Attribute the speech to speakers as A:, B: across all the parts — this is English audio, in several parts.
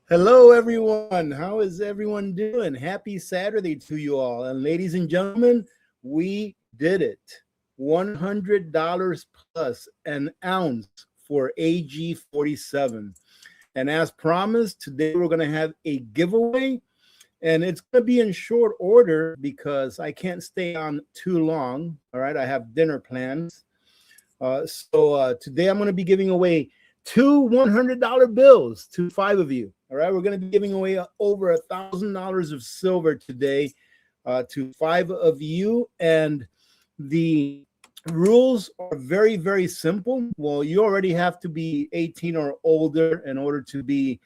A: Hello, everyone. How is everyone doing? Happy Saturday to you all. And ladies and gentlemen, we did it. $100 plus an ounce for AG47. And as promised, today we're going to have a giveaway. And it's going to be in short order because I can't stay on too long. All right, I have dinner plans. So today I'm going to be giving away 2 $100 bills to 5 of you. All right, we're going to be giving away over $1,000 of silver today to 5 of you. And the rules are very, very simple. Well, you already have to be 18 or older in order to be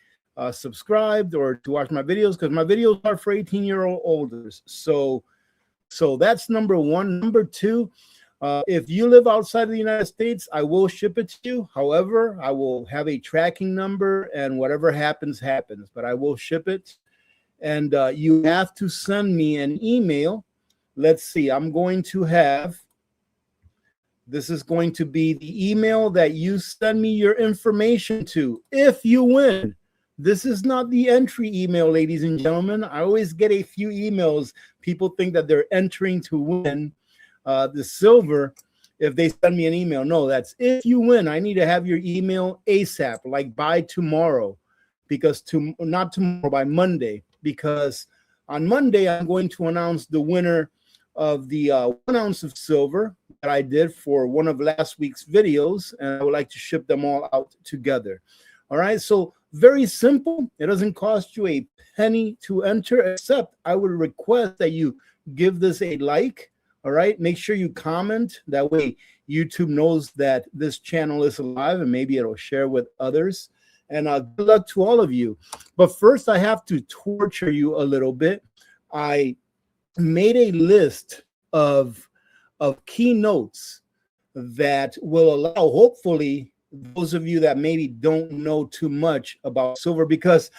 A: subscribed or to watch my videos, because my videos are for 18-year-old olders. So that's number one. Number two, if you live outside of the United States, I will ship it to you. However, I will have a tracking number, and whatever happens, happens. But I will ship it. And you have to send me an email. Let's see. I'm going to have, this is going to be the email that you send me your information to if you win. This is not the entry email, ladies and gentlemen. I always get a few emails. People think that they're entering to win the silver if they send me an email. No, that's if you win. I need to have your email ASAP, like by tomorrow, because not tomorrow, by Monday, because on Monday I'm going to announce the winner of the 1 ounce of silver that I did for one of last week's videos, and I would like to ship them all out together. All right, so very simple. It doesn't cost you a penny to enter, except I would request that you give this a like. All right, make sure you comment. That way YouTube knows that this channel is alive, and maybe it'll share with others. And good luck to all of you. But first, I have to torture you a little bit. I made a list of keynotes that will allow, hopefully, those of you that maybe don't know too much about silver, because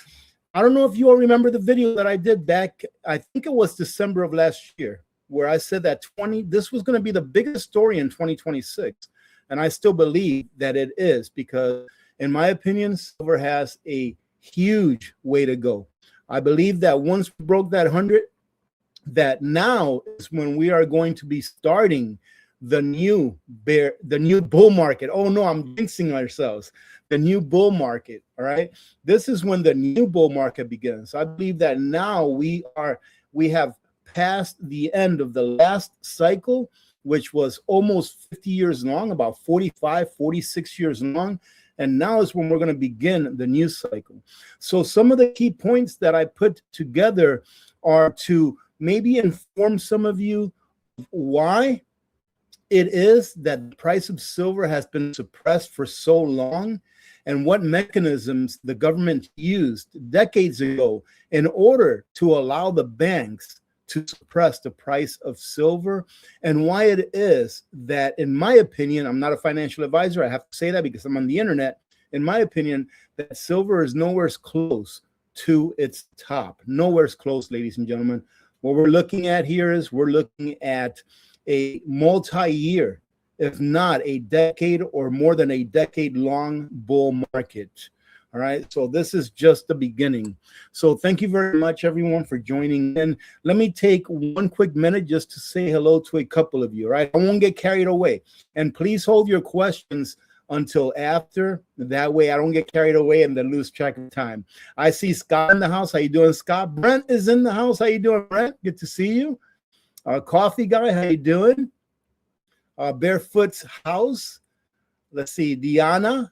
A: I don't know if you all remember the video that I did back, I think it was December of last year, where I said that this was going to be the biggest story in 2026. And I still believe that it is, because in my opinion, silver has a huge way to go. I believe that once we broke that 100, that now is when we are going to be starting the new bull market. Oh no, I'm jinxing ourselves. The new bull market. All right. This is when the new bull market begins. I believe that now we have past the end of the last cycle, which was almost 50 years long, about 45, 46 years long. And now is when we're going to begin the new cycle. So some of the key points that I put together are to maybe inform some of you why it is that the price of silver has been suppressed for so long, and what mechanisms the government used decades ago in order to allow the banks to suppress the price of silver, and why it is that, in my opinion, I'm not a financial advisor, I have to say that because I'm on the internet, in my opinion, that silver is nowhere close to its top. Nowhere close, ladies and gentlemen. What we're looking at here is we're looking at a multi-year, if not a decade or more than a decade-long bull market. All right, so this is just the beginning. So thank you very much, everyone, for joining in. Let me take one quick minute just to say hello to a couple of you, all right? I won't get carried away. And please hold your questions until after. That way I don't get carried away and then lose track of time. I see Scott in the house. How you doing, Scott? Brent is in the house. How you doing, Brent? Good to see you. Coffee guy, how you doing? Barefoot's house. Let's see, Diana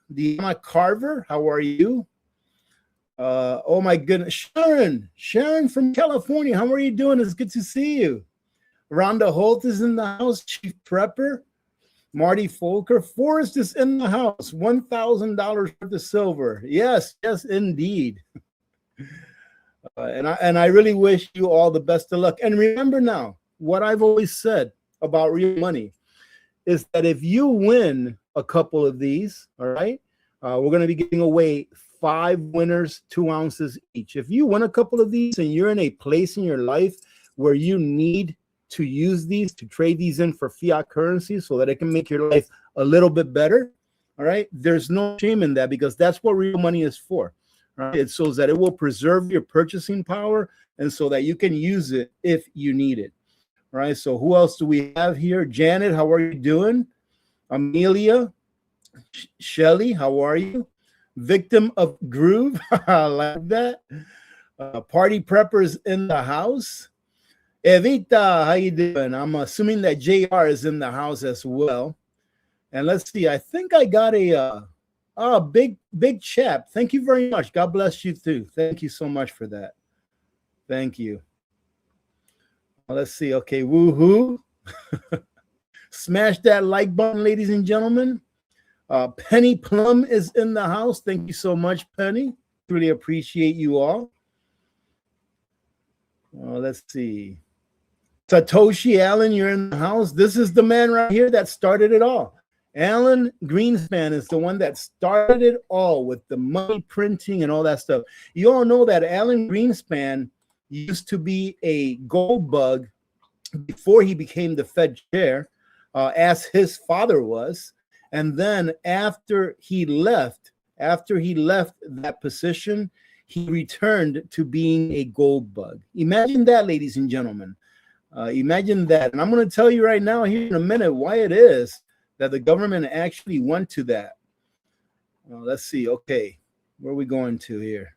A: Carver, how are you? Oh my goodness, Sharon from California, how are you doing? It's good to see you. Rhonda Holt is in the house. Chief Prepper, Marty Folker. Forrest is in the house. $1,000 worth of silver. Yes, indeed. And I really wish you all the best of luck. And remember now, what I've always said about real money is that if you win a couple of these, all right, we're going to be giving away 5 winners, 2 ounces each. If you win a couple of these and you're in a place in your life where you need to use these, to trade these in for fiat currency so that it can make your life a little bit better, all right, there's no shame in that, because that's what real money is for. Right? It's so that it will preserve your purchasing power and so that you can use it if you need it. All right, so who else do we have here? Janet, how are you doing? Amelia, Shelly, how are you? Victim of Groove, I like that. Party Preppers in the house. Evita, how you doing? I'm assuming that JR is in the house as well. And let's see, I think I got a big chap. Thank you very much. God bless you too. Thank you so much for that. Thank you. Let's see. Okay, woohoo. Smash that like button, ladies and gentlemen. Penny Plum is in the house. Thank you so much, Penny. Really appreciate you all. Let's see. Satoshi Allen, you're in the house. This is the man right here that started it all. Alan Greenspan is the one that started it all with the money printing and all that stuff. You all know that Alan Greenspan used to be a gold bug before he became the Fed chair, as his father was. And then after he left that position, he returned to being a gold bug. Imagine that, ladies and gentlemen. Imagine that. And I'm going to tell you right now here in a minute why it is that the government actually went to that. Let's see. Okay. Where are we going to here?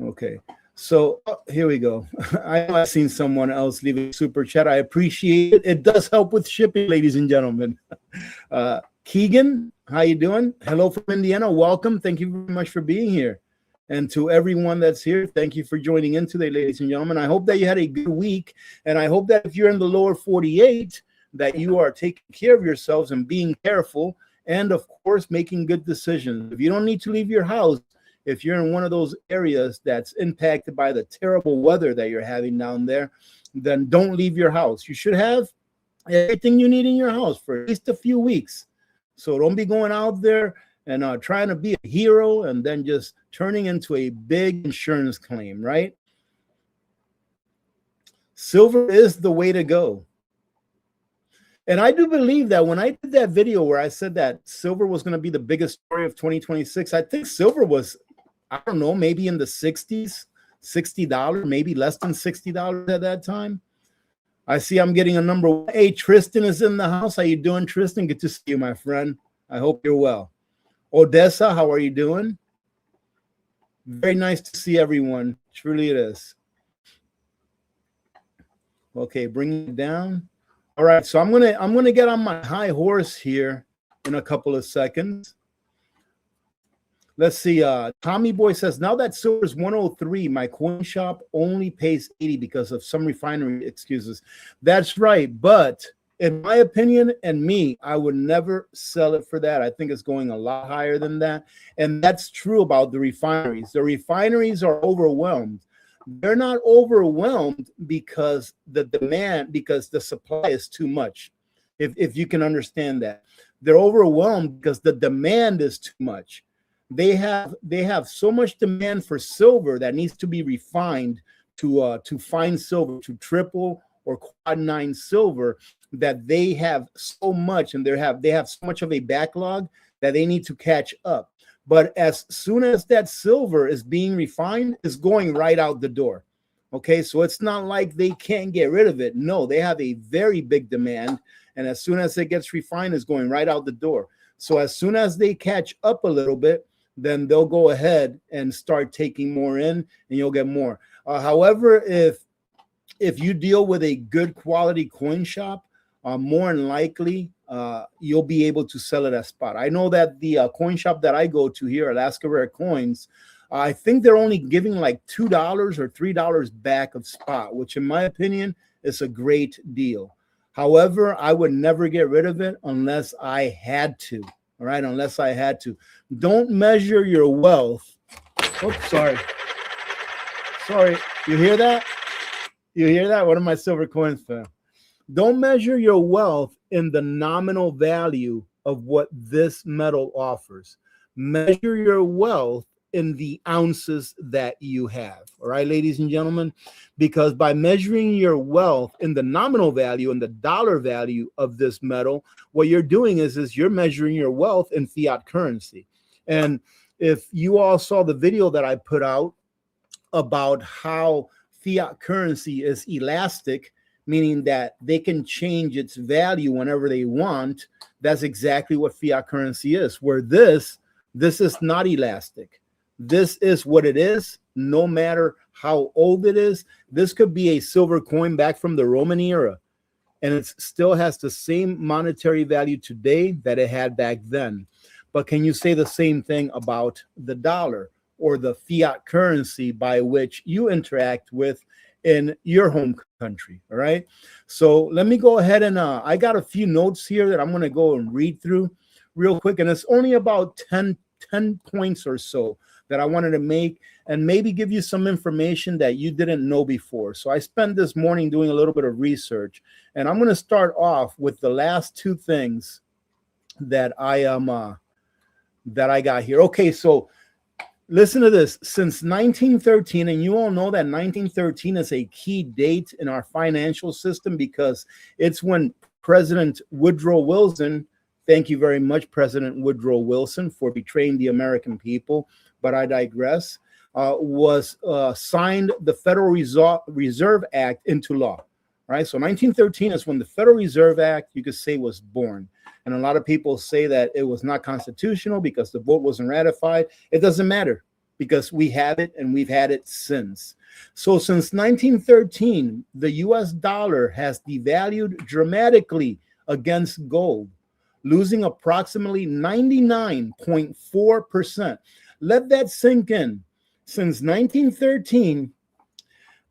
A: Okay. So here we go. I know I've seen someone else leave a super chat. I appreciate it. It does help with shipping, ladies and gentlemen. Keegan, how you doing? Hello from Indiana. Welcome. Thank you very much for being here. And to everyone that's here, thank you for joining in today, ladies and gentlemen. I hope that you had a good week. And I hope that if you're in the lower 48, that you are taking care of yourselves and being careful. And, of course, making good decisions. If you don't need to leave your house, if you're in one of those areas that's impacted by the terrible weather that you're having down there, then don't leave your house. You should have everything you need in your house for at least a few weeks. So don't be going out there and trying to be a hero and then just turning into a big insurance claim, right? Silver is the way to go. And I do believe that when I did that video where I said that silver was going to be the biggest story of 2026, I think silver was, I don't know, maybe in the 60s, $60, maybe less than $60 at that time. I see I'm getting a number 1. Hey, Tristan is in the house. How you doing, Tristan? Good to see you, my friend. I hope you're well. Odessa, how are you doing? Very nice to see everyone. Truly it is. Okay, bring it down. All right, so I'm gonna get on my high horse here in a couple of seconds. Let's see. Tommy Boy says, now that silver is 103, my coin shop only pays 80 because of some refinery excuses. That's right, but in my opinion and me, I would never sell it for that. I think it's going a lot higher than that, and that's true about the refineries. The refineries are overwhelmed. They're not overwhelmed because the supply is too much. If you can understand that, they're overwhelmed because the demand is too much. They have so much demand for silver that needs to be refined to fine silver, to triple or quad 9 silver, that they have so much, and they have so much of a backlog that they need to catch up. But as soon as that silver is being refined, it's going right out the door. Okay, so it's not like they can't get rid of it. No, they have a very big demand, and as soon as it gets refined, it's going right out the door. So as soon as they catch up a little bit, then they'll go ahead and start taking more in, and you'll get more. However, if you deal with a good quality coin shop, more than likely you'll be able to sell it at spot. I know that the coin shop that I go to here, Alaska Rare Coins, I think they're only giving like $2 or $3 back of spot, which in my opinion is a great deal. However, I would never get rid of it unless I had to. All right, unless I had to. Don't measure your wealth. Oops, sorry. You hear that? You hear that? What are my silver coins for? Don't measure your wealth in the nominal value of what this metal offers. Measure your wealth in the ounces that you have. All right, ladies and gentlemen, because by measuring your wealth in the nominal value and the dollar value of this metal, what you're doing is you're measuring your wealth in fiat currency. And if you all saw the video that I put out about how fiat currency is elastic, meaning that they can change its value whenever they want, that's exactly what fiat currency is, where this is not elastic. This is what it is, no matter how old it is. This could be a silver coin back from the Roman era, and it still has the same monetary value today that it had back then. But can you say the same thing about the dollar or the fiat currency by which you interact with in your home country? All right. So let me go ahead and I got a few notes here that I'm going to go and read through real quick. And it's only about 10 points or so that I wanted to make and maybe give you some information that you didn't know before. So I spent this morning doing a little bit of research, and I'm going to start off with the last two things that I got here. Okay, so listen to this. Since 1913, and you all know that 1913 is a key date in our financial system because it's when President Woodrow Wilson, thank you very much, President Woodrow Wilson, for betraying the American people, but I digress, was signed the Federal Reserve Act into law. Right? So 1913 is when the Federal Reserve Act, you could say, was born. And a lot of people say that it was not constitutional because the vote wasn't ratified. It doesn't matter because we have it and we've had it since. So since 1913, the US dollar has devalued dramatically against gold, losing approximately 99.4%. Let that sink in. Since 1913,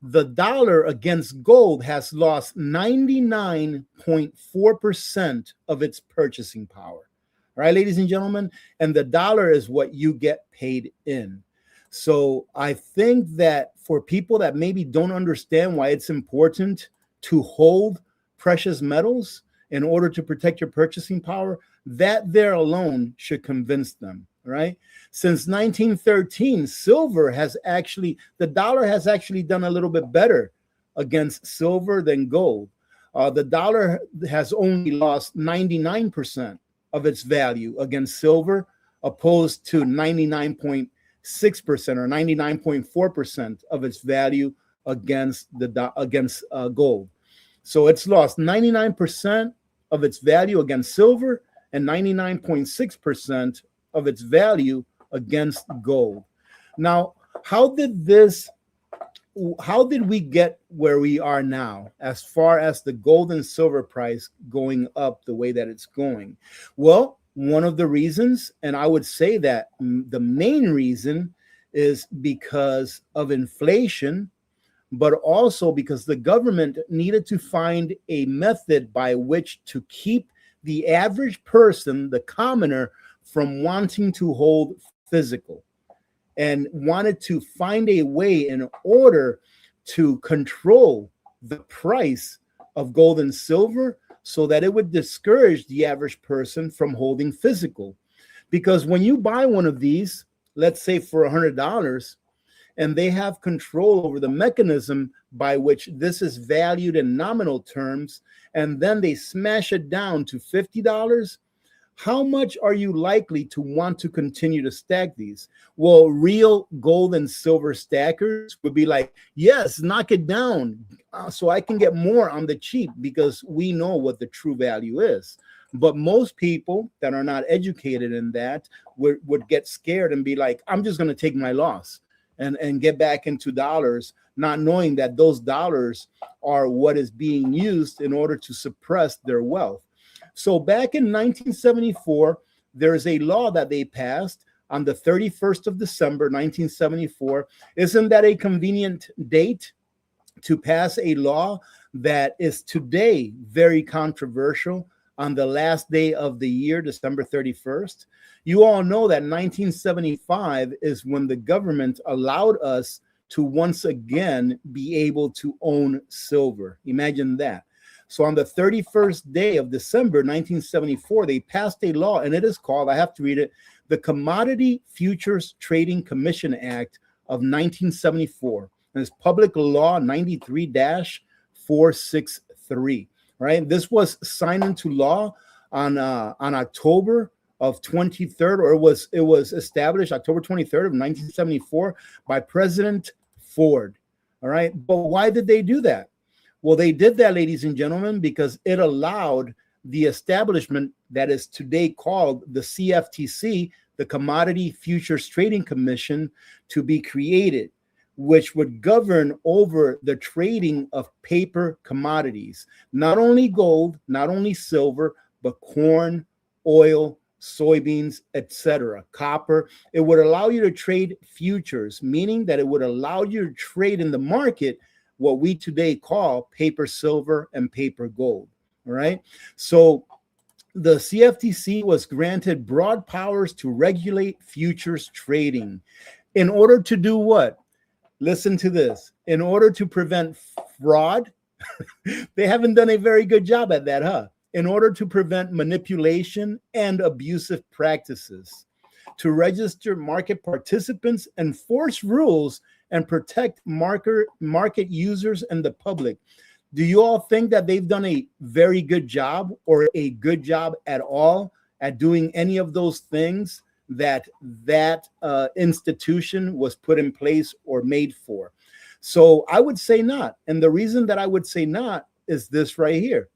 A: the dollar against gold has lost 99.4% of its purchasing power. All right, ladies and gentlemen, and the dollar is what you get paid in. So I think that for people that maybe don't understand why it's important to hold precious metals in order to protect your purchasing power, that there alone should convince them. Right? Since 1913, the dollar has actually done a little bit better against silver than gold. The dollar has only lost 99% of its value against silver, opposed to 99.6% or 99.4% of its value against gold. So it's lost 99% of its value against silver and 99.6% of its value against gold. Now, how did we get where we are now as far as the gold and silver price going up the way that it's going? Well, one of the reasons, and I would say that the main reason, is because of inflation, but also because the government needed to find a method by which to keep the average person, the commoner, from wanting to hold physical, and wanted to find a way in order to control the price of gold and silver so that it would discourage the average person from holding physical. Because when you buy one of these, let's say for $100, and they have control over the mechanism by which this is valued in nominal terms, and then they smash it down to $50, how much are you likely to want to continue to stack these? Well, real gold and silver stackers would be like, yes, knock it down so I can get more on the cheap, because we know what the true value is, But most people that are not educated in that would get scared and be like, I'm just going to take my loss and get back into dollars, not knowing that those dollars are what is being used in order to suppress their wealth. So back in 1974, there's a law that they passed on the 31st of December, 1974. Isn't that a convenient date to pass a law that is today very controversial on the last day of the year, December 31st? You all know that 1975 is when the government allowed us to once again be able to own silver. Imagine that. So on the 31st day of December 1974, they passed a law, and it is called, I have to read it, the Commodity Futures Trading Commission Act of 1974. And it's Public Law 93-463, right? This was signed into law on October of 23rd, or it was established October 23rd of 1974 by President Ford, all right? But why did they do that? Well, they did that, ladies and gentlemen, because it allowed the establishment that is today called the CFTC, the Commodity Futures Trading Commission, to be created, which would govern over the trading of paper commodities, not only gold, not only silver, but corn, oil, soybeans, etc., copper. It would allow you to trade futures, meaning that it would allow you to trade in the market what we today call paper silver and paper gold. All right. So the CFTC was granted broad powers to regulate futures trading. In order to do what? Listen to this. In order to prevent fraud, they haven't done a very good job at that, huh? In order to prevent manipulation and abusive practices, to register market participants, enforce rules, and protect market users and the public. Do you all think that they've done a very good job or a good job at all at doing any of those things that institution was put in place or made for? So I would say not. And the reason that I would say not is this right here.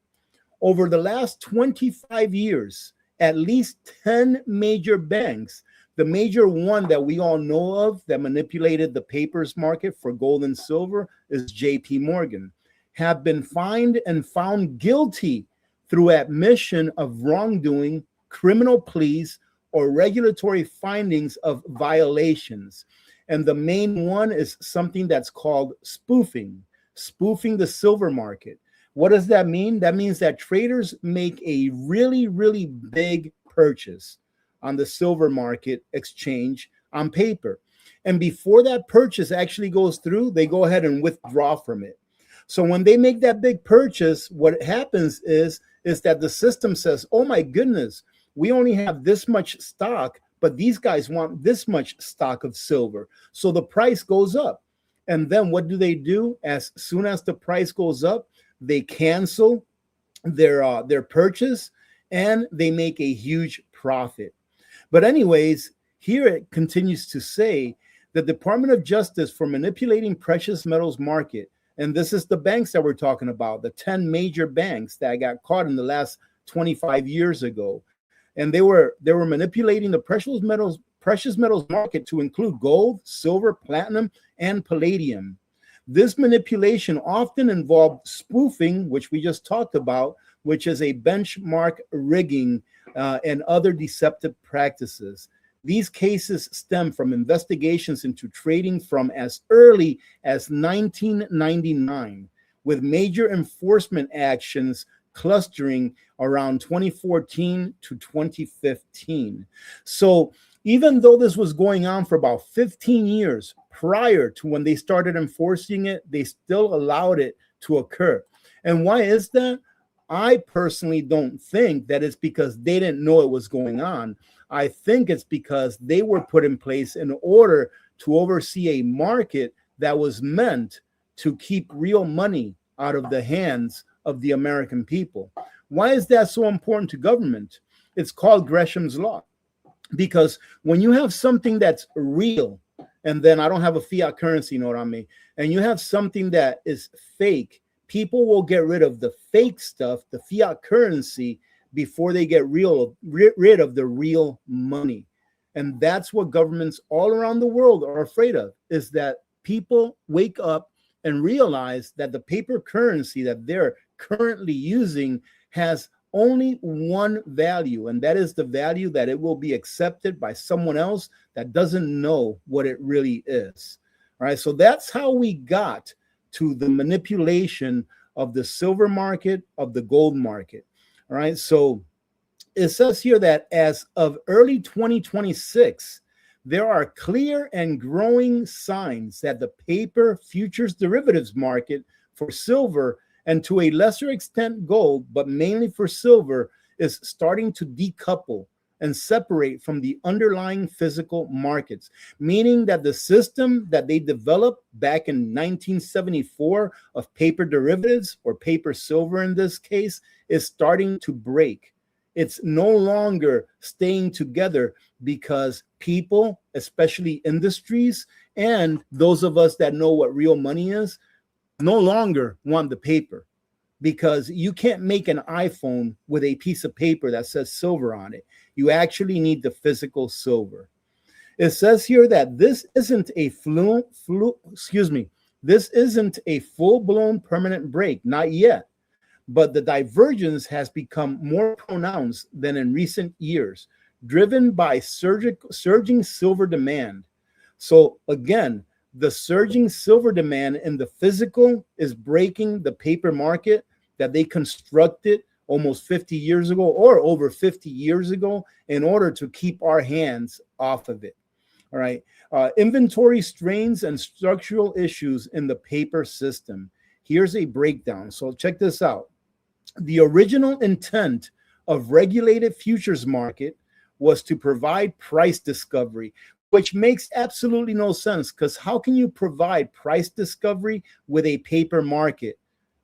A: Over the last 25 years, at least 10 major banks, the major one that we all know of that manipulated the papers market for gold and silver is JP Morgan, have been fined and found guilty through admission of wrongdoing, criminal pleas, or regulatory findings of violations. And the main one is something that's called spoofing the silver market. What does that mean? That means that traders make a really, really big purchase on the silver market exchange on paper. And before that purchase actually goes through, they go ahead and withdraw from it. So when they make that big purchase, what happens is that the system says, oh my goodness, we only have this much stock, but these guys want this much stock of silver. So the price goes up. And then what do? As soon as the price goes up, they cancel their purchase and they make a huge profit. But anyways, here it continues to say the Department of Justice for manipulating precious metals market, and this is the banks that we're talking about, the 10 major banks that got caught in the last 25 years ago. And they were manipulating the precious metals market to include gold, silver, platinum, and palladium. This manipulation often involved spoofing, which we just talked about, which is a benchmark rigging and other deceptive practices. These cases stem from investigations into trading from as early as 1999, with major enforcement actions clustering around 2014 to 2015. So even though this was going on for about 15 years prior to when they started enforcing it, they still allowed it to occur. And why is that? I personally don't think that it's because they didn't know it was going on. I think it's because they were put in place in order to oversee a market that was meant to keep real money out of the hands of the American people. Why is that so important to government? It's called Gresham's Law. Because when you have something that's real, and then I don't have a fiat currency, you know what I mean? And you have something that is fake, people will get rid of the fake stuff, the fiat currency, before they get rid of the real money. And that's what governments all around the world are afraid of, is that people wake up and realize that the paper currency that they're currently using has only one value, and that is the value that it will be accepted by someone else that doesn't know what it really is. All right, so that's how we got to the manipulation of the silver market, of the gold market. All right, so it says here that as of early 2026, there are clear and growing signs that the paper futures derivatives market for silver, and to a lesser extent gold, but mainly for silver, is starting to decouple and separate from the underlying physical markets, meaning that the system that they developed back in 1974 of paper derivatives, or paper silver in this case, is starting to break. It's no longer staying together because people, especially industries, and those of us that know what real money is, no longer want the paper, because you can't make an iPhone with a piece of paper that says silver on it. You actually need the physical silver. It says here that this isn't a this isn't a full-blown permanent break, not yet, but the divergence has become more pronounced than in recent years, driven by surging silver demand. So again, the surging silver demand in the physical is breaking the paper market that they constructed almost 50 years ago, or over 50 years ago, in order to keep our hands off of it. All right. Inventory strains and structural issues in the paper system. Here's a breakdown. So check this out. The original intent of regulated futures market was to provide price discovery, which makes absolutely no sense, because how can you provide price discovery with a paper market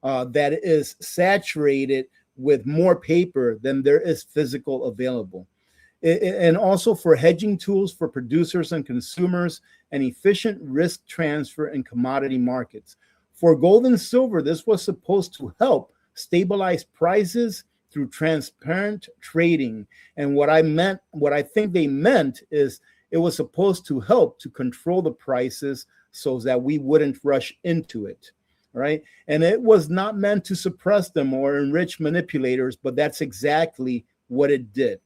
A: that is saturated with more paper than there is physical available? And also for hedging tools for producers and consumers, and efficient risk transfer in commodity markets. For gold and silver, this was supposed to help stabilize prices through transparent trading. And what I think they meant is it was supposed to help to control the prices so that we wouldn't rush into it, right? And it was not meant to suppress them or enrich manipulators, but that's exactly what it did.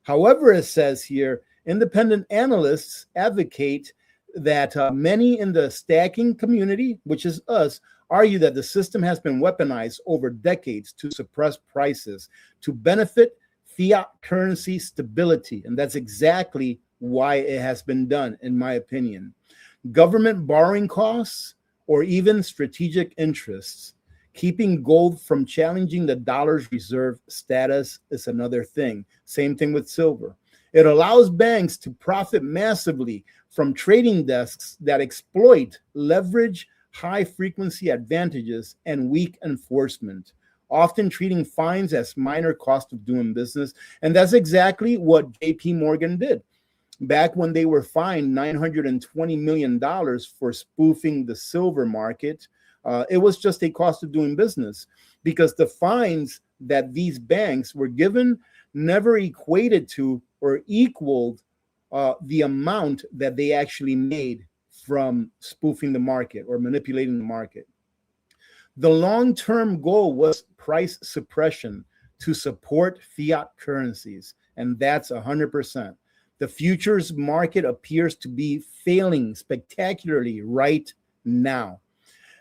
A: However, it says here, independent analysts advocate that many in the stacking community, which is us, argue that the system has been weaponized over decades to suppress prices, to benefit fiat currency stability. And that's exactly why it has been done, in my opinion. Government borrowing costs, or even strategic interests. Keeping gold from challenging the dollar's reserve status is another thing. Same thing with silver. It allows banks to profit massively from trading desks that exploit leverage, high-frequency advantages, and weak enforcement, often treating fines as minor cost of doing business. And that's exactly what JP Morgan did back when they were fined $920 million for spoofing the silver market. It was just a cost of doing business, because the fines that these banks were given never equated to or equaled the amount that they actually made from spoofing the market or manipulating the market. The long-term goal was price suppression to support fiat currencies, and that's 100%. The futures market appears to be failing spectacularly right now.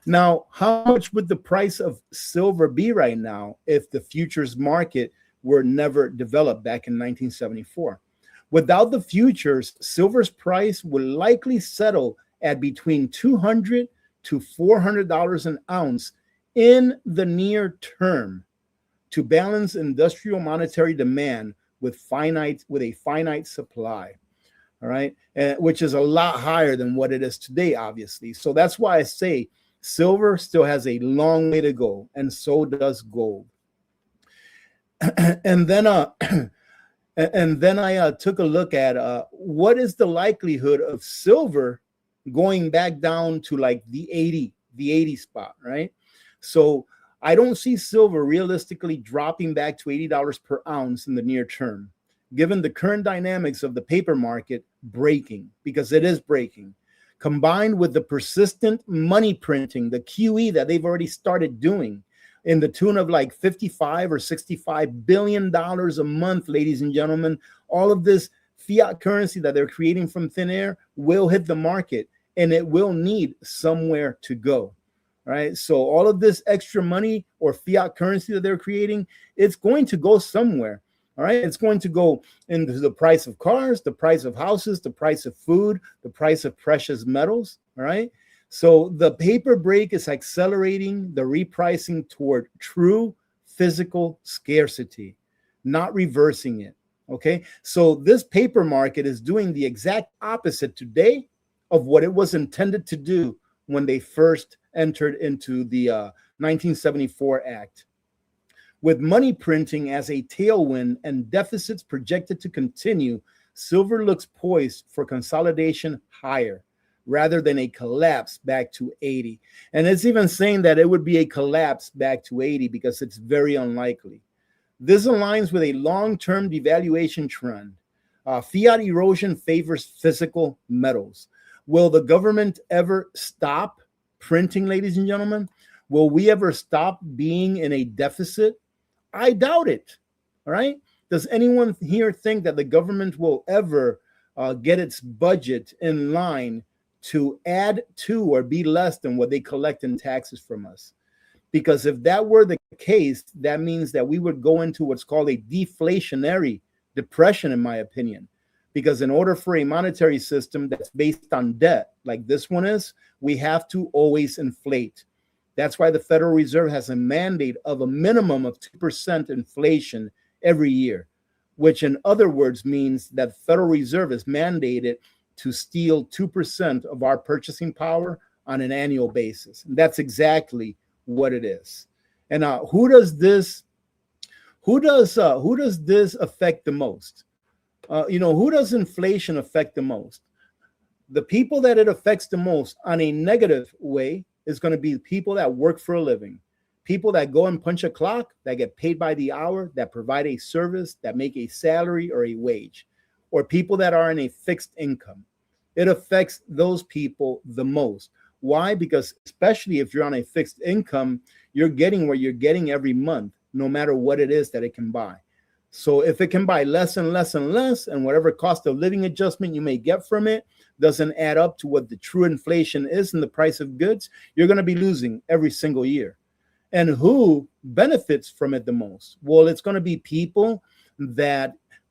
A: Now, how much would the price of silver be right now if the futures market were never developed back in 1974? Without the futures, silver's price would likely settle at between $200 to $400 an ounce in the near term to balance industrial monetary demand with a finite supply. All right, which is a lot higher than what it is today, obviously. So that's why I say silver still has a long way to go, and so does gold. And then I took a look at what is the likelihood of silver going back down to like the 80 spot, right? So I don't see silver realistically dropping back to $80 per ounce in the near term, given the current dynamics of the paper market breaking, because it is breaking, combined with the persistent money printing, the QE that they've already started doing in the tune of like $55 or $65 billion a month, ladies and gentlemen. All of this fiat currency that they're creating from thin air will hit the market, and it will need somewhere to go. Right? So all of this extra money or fiat currency that they're creating, it's going to go somewhere. All right. It's going to go into the price of cars, the price of houses, the price of food, the price of precious metals. All right. So the paper break is accelerating the repricing toward true physical scarcity, not reversing it. Okay. So this paper market is doing the exact opposite today of what it was intended to do when they first entered into the 1974 Act. With money printing as a tailwind and deficits projected to continue, silver looks poised for consolidation higher rather than a collapse back to 80. And it's even saying that it would be a collapse back to 80 because it's very unlikely. This aligns with a long-term devaluation trend. Fiat erosion favors physical metals. Will the government ever stop printing, ladies and gentlemen? Will we ever stop being in a deficit? I doubt it. All right. Does anyone here think that the government will ever get its budget in line to add to or be less than what they collect in taxes from us? Because if that were the case, that means that we would go into what's called a deflationary depression, in my opinion. Because in order for a monetary system that's based on debt, like this one is, we have to always inflate. That's why the Federal Reserve has a mandate of a minimum of 2% inflation every year, which in other words means that the Federal Reserve is mandated to steal 2% of our purchasing power on an annual basis. And that's exactly what it is. And who does this affect the most? Who does inflation affect the most? The people that it affects the most on a negative way is going to be people that work for a living, people that go and punch a clock, that get paid by the hour, that provide a service, that make a salary or a wage, or people that are in a fixed income. It affects those people the most. Why? Because especially if you're on a fixed income, you're getting what you're getting every month, no matter what it is that it can buy. So if it can buy less and less and less, and whatever cost of living adjustment you may get from it doesn't add up to what the true inflation is in the price of goods, you're going to be losing every single year. And who benefits from it the most? Well, it's going to be people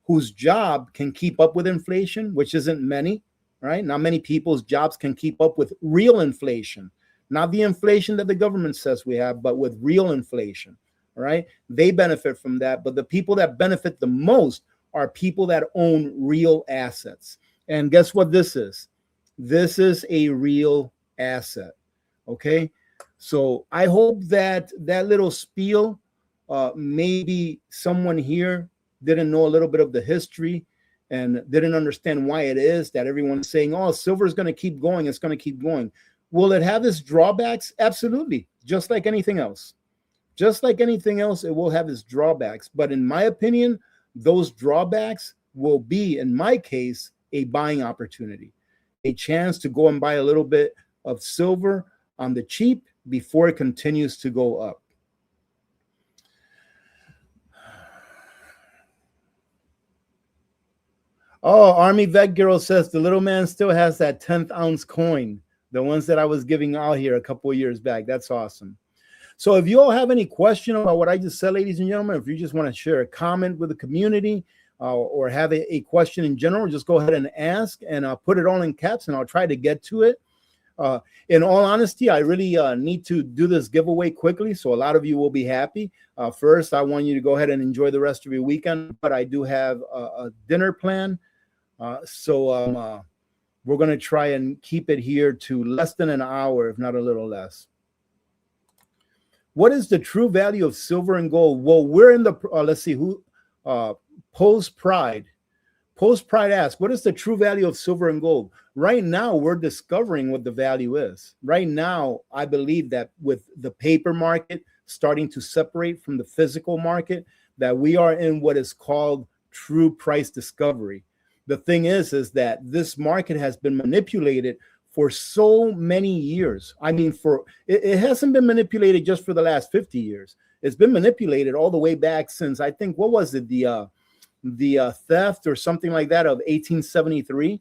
A: whose job can keep up with inflation, which isn't many, right? Not many people's jobs can keep up with real inflation, not the inflation that the government says we have, but with real inflation. All right, they benefit from that, but the people that benefit the most are people that own real assets. And guess what this is? This is a real asset. Okay, so I hope that little spiel, maybe someone here didn't know a little bit of the history and didn't understand why it is that everyone's saying, oh, silver is going to keep going, it's going to keep going. Will it have its drawbacks? Absolutely, just like anything else. Just like anything else, it will have its drawbacks. But in my opinion, those drawbacks will be, in my case, a buying opportunity, a chance to go and buy a little bit of silver on the cheap before it continues to go up. Oh, Army Vet Girl says the little man still has that 10th ounce coin, the ones that I was giving out here a couple of years back. That's awesome. So if you all have any question about what I just said, ladies and gentlemen, if you just want to share a comment with the community or have a question in general, just go ahead and ask, and I'll put it all in caps and I'll try to get to it. In all honesty, I really need to do this giveaway quickly, so a lot of you will be happy. First, I want you to go ahead and enjoy the rest of your weekend, but I do have a dinner plan. So we're going to try and keep it here to less than an hour, if not a little less. What is the true value of silver and gold? Well, we're in the, let's see who, Post Pride. Post Pride asks, what is the true value of silver and gold? Right now, we're discovering what the value is. Right now, I believe that with the paper market starting to separate from the physical market, that we are in what is called true price discovery. The thing is that this market has been manipulated for so many years. I mean, it hasn't been manipulated just for the last 50 years. It's been manipulated all the way back since, I think, what was it, the theft or something like that of 1873,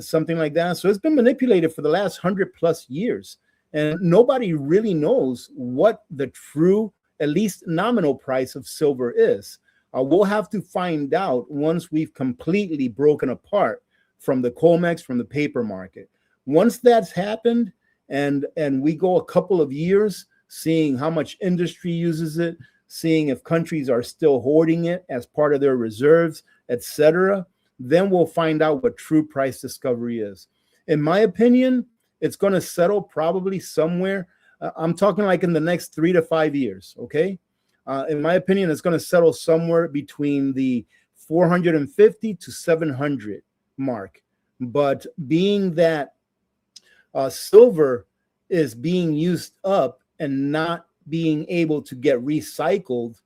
A: something like that. So it's been manipulated for the last 100+ years, and nobody really knows what the true, at least nominal price of silver is. We'll have to find out once we've completely broken apart from the COMEX, from the paper market. Once that's happened, and we go a couple of years seeing how much industry uses it, seeing if countries are still hoarding it as part of their reserves, etc., then we'll find out what true price discovery is. In my opinion, it's going to settle probably somewhere. I'm talking like in the next 3 to 5 years, okay? In my opinion, it's going to settle somewhere between the 450 to 700 mark. But being that silver is being used up and not being able to get recycled,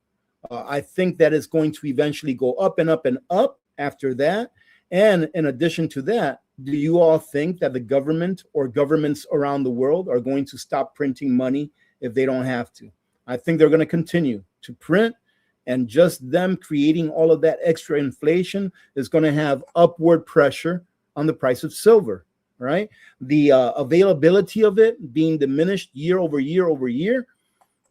A: I think that is going to eventually go up and up and up after that. And in addition to that, do you all think that the government or governments around the world are going to stop printing money if they don't have to? I think they're going to continue to print, and just them creating all of that extra inflation is going to have upward pressure on the price of silver, right? The availability of it being diminished year over year over year,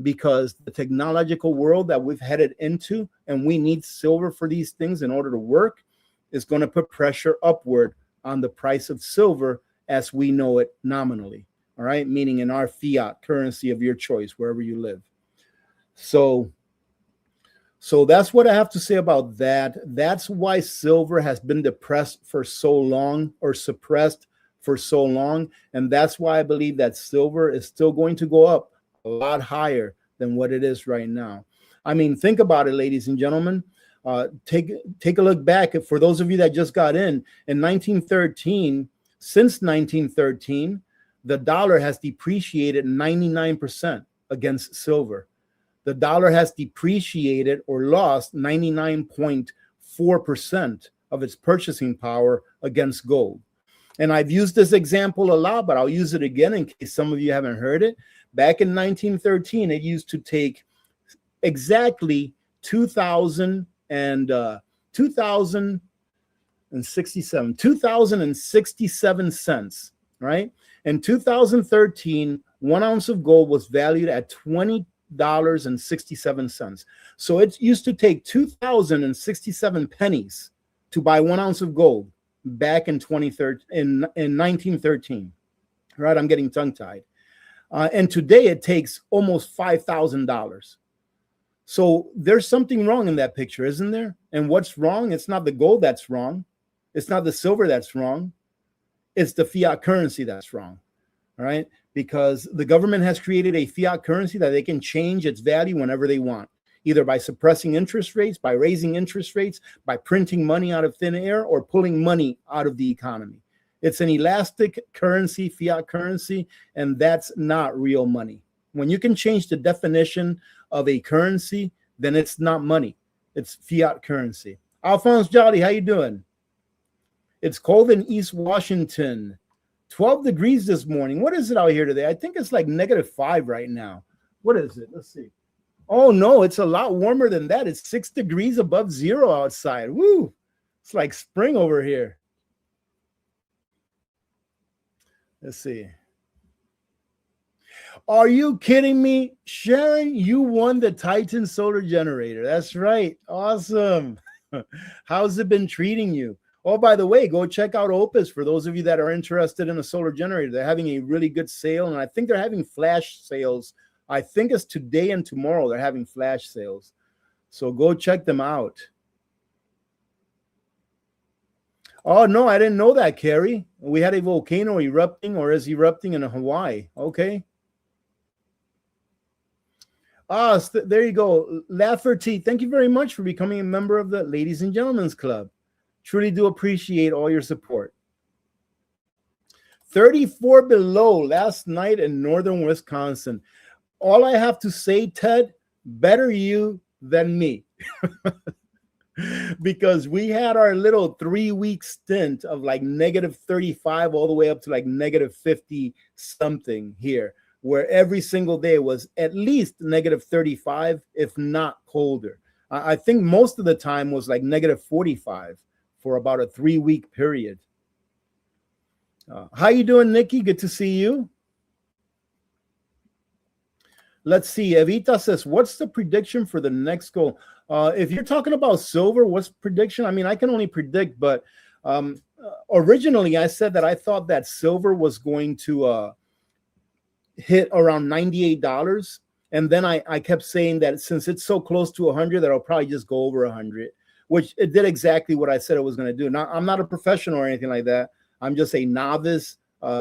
A: because the technological world that we've headed into, and we need silver for these things in order to work, is going to put pressure upward on the price of silver as we know it nominally, all right? Meaning in our fiat currency of your choice, wherever you live. So that's what I have to say about that. That's why silver has been depressed for so long, or suppressed for so long. And that's why I believe that silver is still going to go up a lot higher than what it is right now. I mean, think about it, ladies and gentlemen. Take a look back. For those of you that just got in 1913, since 1913, the dollar has depreciated 99% against silver. The dollar has depreciated or lost 99.4% of its purchasing power against gold. And I've used this example a lot, but I'll use it again in case some of you haven't heard it. Back in 1913, it used to take exactly 2067 cents, right? In 2013, 1 ounce of gold was valued at $20.67. So it used to take 2,067 pennies to buy 1 ounce of gold back in 1913. Right? I'm getting tongue-tied. And today it takes almost $5,000. So there's something wrong in that picture, isn't there? And what's wrong? It's not the gold that's wrong. It's not the silver that's wrong. It's the fiat currency that's wrong. All right? Because the government has created a fiat currency that they can change its value whenever they want, either by suppressing interest rates, by raising interest rates, by printing money out of thin air, or pulling money out of the economy. It's an elastic currency, fiat currency, and that's not real money. When you can change the definition of a currency, then it's not money. It's fiat currency. Alphonse Jolly, how you doing? It's cold in East Washington. 12 degrees this morning. What is it out here today? I think it's like -5 right now. What is it? Let's see. Oh, no, it's a lot warmer than that. It's 6 degrees above zero outside. Woo! It's like spring over here. Let's see. Are you kidding me? Sharon, you won the Titan solar generator. That's right. Awesome. How's it been treating you? Oh, by the way, go check out OUPES for those of you that are interested in a solar generator. They're having a really good sale, and I think they're having flash sales. I think it's today and tomorrow they're having flash sales. So go check them out. Oh, no, I didn't know that, Carrie. We had a volcano erupting, or is erupting in Hawaii. Okay. There you go. Lafferty, thank you very much for becoming a member of the Ladies and Gentlemen's Club. Truly do appreciate all your support. 34 below last night in northern Wisconsin. all I have to say, Ted, better you than me. Because we had our little 3-week stint of like negative 35 all the way up to like negative 50 something here, where every single day was at least negative 35, if not colder. I think most of the time was like negative 45 for about a 3-week period. How you doing, Nikki? Good to see you. Let's see. Evita says, what's the prediction for the next goal? If you're talking about silver, what's prediction? I mean, I can only predict, but originally I said that I thought that silver was going to hit around $98. And then I kept saying that since it's so close to 100, that I'll probably just go over 100, which it did exactly what I said it was going to do. Now, I'm not a professional or anything like that. I'm just a novice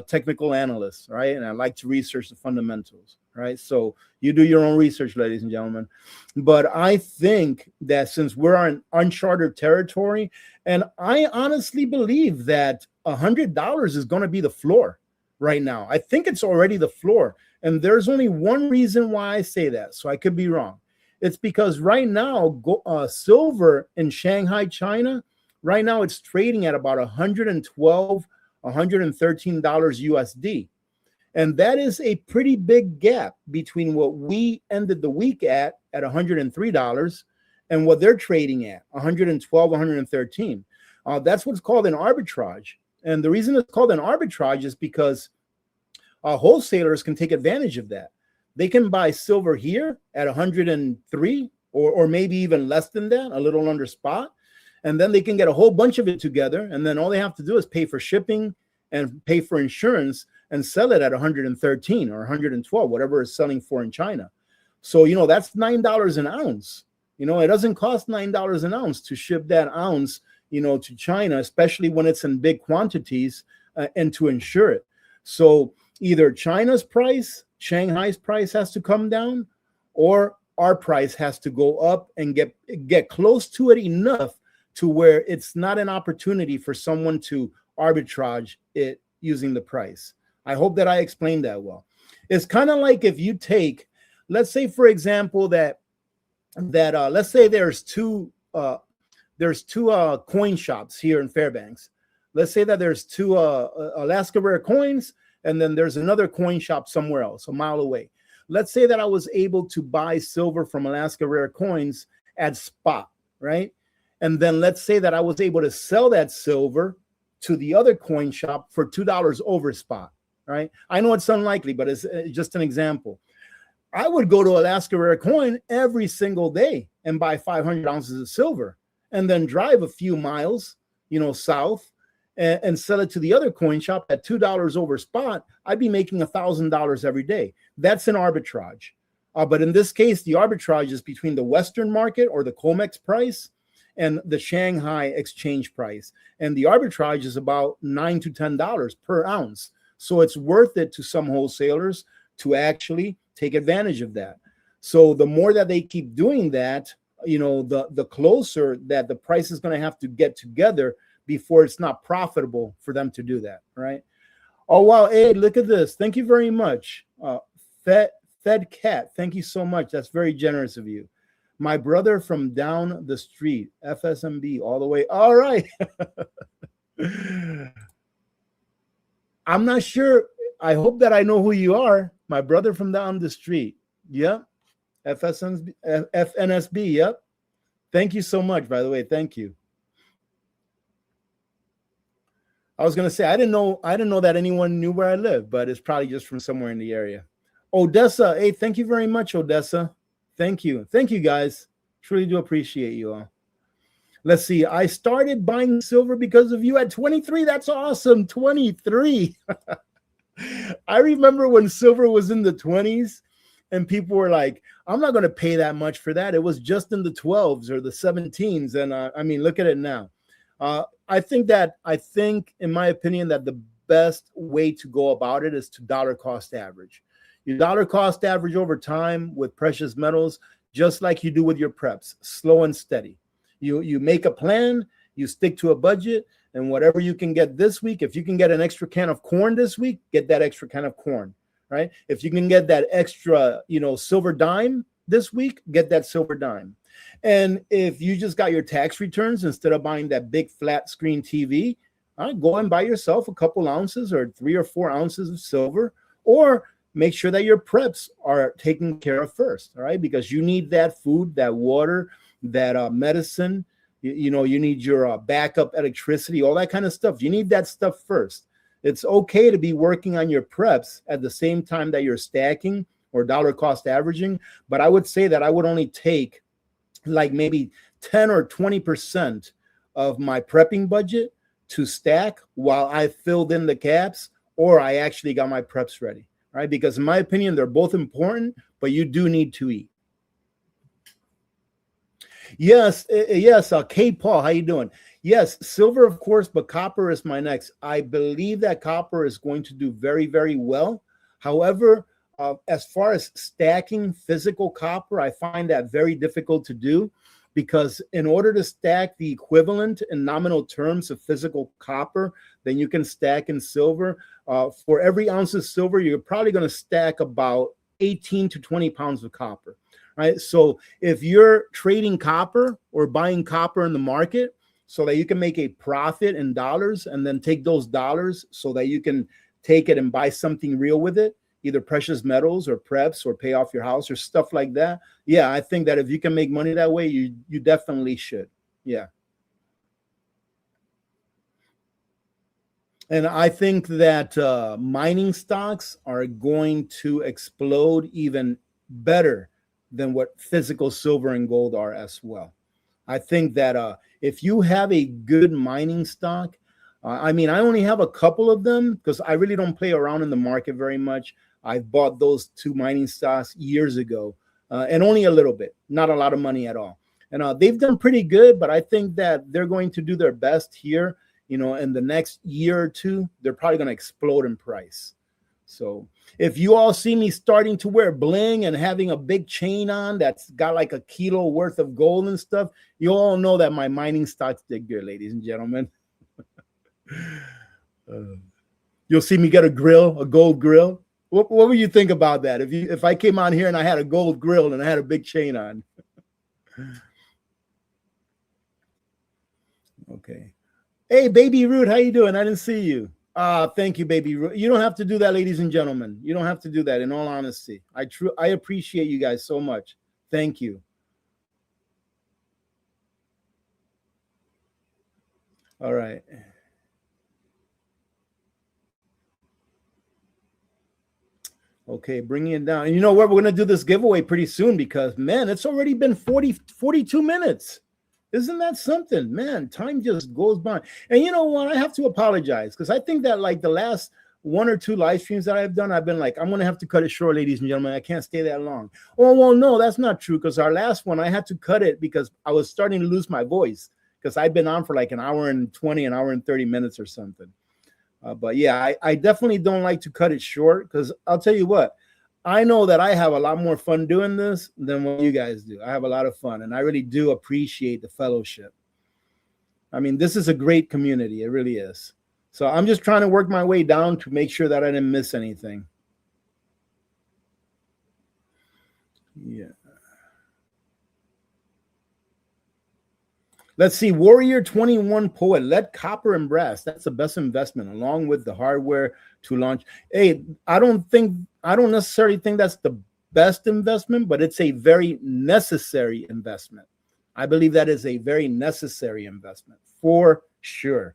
A: technical analyst, right? And I like to research the fundamentals, right? So you do your own research, ladies and gentlemen. But I think that since we're in uncharted territory, and I honestly believe that $100 is going to be the floor right now. I think it's already the floor. And there's only one reason why I say that. So I could be wrong. It's because right now, silver in Shanghai, China, right now it's trading at about $112, $113 USD. And that is a pretty big gap between what we ended the week at $103 and what they're trading at, $112, $113. That's what's called an arbitrage. And the reason it's called an arbitrage is because wholesalers can take advantage of that. They can buy silver here at 103 or maybe even less than that, a little under spot. And then they can get a whole bunch of it together. And then all they have to do is pay for shipping and pay for insurance and sell it at 113 or 112, whatever it's selling for in China. So, you know, that's $9 an ounce. You know, it doesn't cost $9 an ounce to ship that ounce, you know, to China, especially when it's in big quantities and to insure it. So either China's price, Shanghai's price has to come down, or our price has to go up and get close to it enough to where it's not an opportunity for someone to arbitrage it using the price. I hope that I explained that well. It's kind of like if you take, let's say, for example, that let's say there's two coin shops here in Fairbanks. Let's say that there's two Alaska Rare Coins, and then there's another coin shop somewhere else, a mile away. Let's say that I was able to buy silver from Alaska Rare Coins at spot, right? And then let's say that I was able to sell that silver to the other coin shop for $2 over spot, right? I know it's unlikely, but it's just an example. I would go to Alaska Rare Coin every single day and buy 500 ounces of silver and then drive a few miles, you know, south and sell it to the other coin shop at $2 over spot. I'd be making $1,000 every day. That's an arbitrage. But in this case, the arbitrage is between the Western market or the COMEX price and the Shanghai exchange price. And the arbitrage is about $9 to $10 per ounce. So it's worth it to some wholesalers to actually take advantage of that. So the more that they keep doing that, you know, the closer that the price is going to have to get together before it's not profitable for them to do that, right? Oh, wow. Hey, look at this. Thank you very much. Fed Cat, thank you so much. That's very generous of you. My brother from down the street, FSMB, all the way. All right. I'm not sure. I hope that I know who you are. My brother from down the street. Yep. FNSB. Yep. Thank you so much, by the way. Thank you. I was going to say, I didn't know that anyone knew where I live, but it's probably just from somewhere in the area. Odessa. Hey, thank you very much, Odessa. Thank you. Thank you, guys. Truly do appreciate you all. Let's see. I started buying silver because of you at 23. That's awesome. 23. I remember when silver was in the 20s and people were like, I'm not going to pay that much for that. It was just in the 12s or the 17s. And I mean, look at it now. I think, in my opinion, that the best way to go about it is to dollar cost average. You dollar cost average over time with precious metals, just like you do with your preps, slow and steady. You make a plan, you stick to a budget, and whatever you can get this week, if you can get an extra can of corn this week, get that extra can of corn, right? If you can get that extra, silver dime this week, get that silver dime. And if you just got your tax returns instead of buying that big flat screen TV, go and buy yourself a couple ounces or 3 or 4 ounces of silver, or make sure that your preps are taken care of first, all right? Because you need that food, that water, that medicine. You need your backup electricity, all that kind of stuff. You need that stuff first. It's okay to be working on your preps at the same time that you're stacking or dollar cost averaging. But I would say that I would only take like maybe 10 or 20% of my prepping budget to stack while I filled in the caps, or I actually got my preps ready, right? Because in my opinion, they're both important, but you do need to eat. Yes, Kate Paul, how you doing? Yes, silver, of course, but copper is my next. I believe that copper is going to do very, very well. However, as far as stacking physical copper, I find that very difficult to do, because in order to stack the equivalent in nominal terms of physical copper, then you can stack in silver. For every ounce of silver, you're probably going to stack about 18 to 20 pounds of copper. Right? So if you're trading copper or buying copper in the market so that you can make a profit in dollars, and then take those dollars so that you can take it and buy something real with it, either precious metals or preps or pay off your house or stuff like that. Yeah, I think that if you can make money that way, you definitely should. Yeah. And I think that mining stocks are going to explode even better than what physical silver and gold are as well. I think that if you have a good mining stock, I only have a couple of them because I really don't play around in the market very much. I bought those 2 mining stocks years ago, and only a little bit, not a lot of money at all. And they've done pretty good, but I think that they're going to do their best here. In the next year or two, they're probably going to explode in price. So if you all see me starting to wear bling and having a big chain on that's got like a kilo worth of gold and stuff, you all know that my mining stocks did good, ladies and gentlemen. You'll see me get a gold grill. What would you think about that if I came on here and I had a gold grill and I had a big chain on? Okay. Hey, Baby Root, how you doing? I didn't see you. Thank you, Baby Root. You don't have to do that, ladies and gentlemen. You don't have to do that, in all honesty. I appreciate you guys so much. Thank you. All right. Okay, bringing it down. And you know what? We're going to do this giveaway pretty soon because, man, it's already been 42 minutes. Isn't that something? Man, time just goes by. And you know what? I have to apologize because I think that like the last 1 or 2 live streams that I've done, I've been like, I'm going to have to cut it short, ladies and gentlemen. I can't stay that long. Oh, well, no, that's not true, because our last one, I had to cut it because I was starting to lose my voice because I've been on for like an hour and 20, an hour and 30 minutes or something. But yeah, I definitely don't like to cut it short because I'll tell you what, I know that I have a lot more fun doing this than what you guys do. I have a lot of fun, and I really do appreciate the fellowship. I mean, this is a great community. It really is. So I'm just trying to work my way down to make sure that I didn't miss anything. Yeah. Let's see. Warrior 21 Poet, lead, copper, and brass. That's the best investment, along with the hardware to launch. Hey, I don't necessarily think that's the best investment, but it's a very necessary investment. I believe that is a very necessary investment for sure.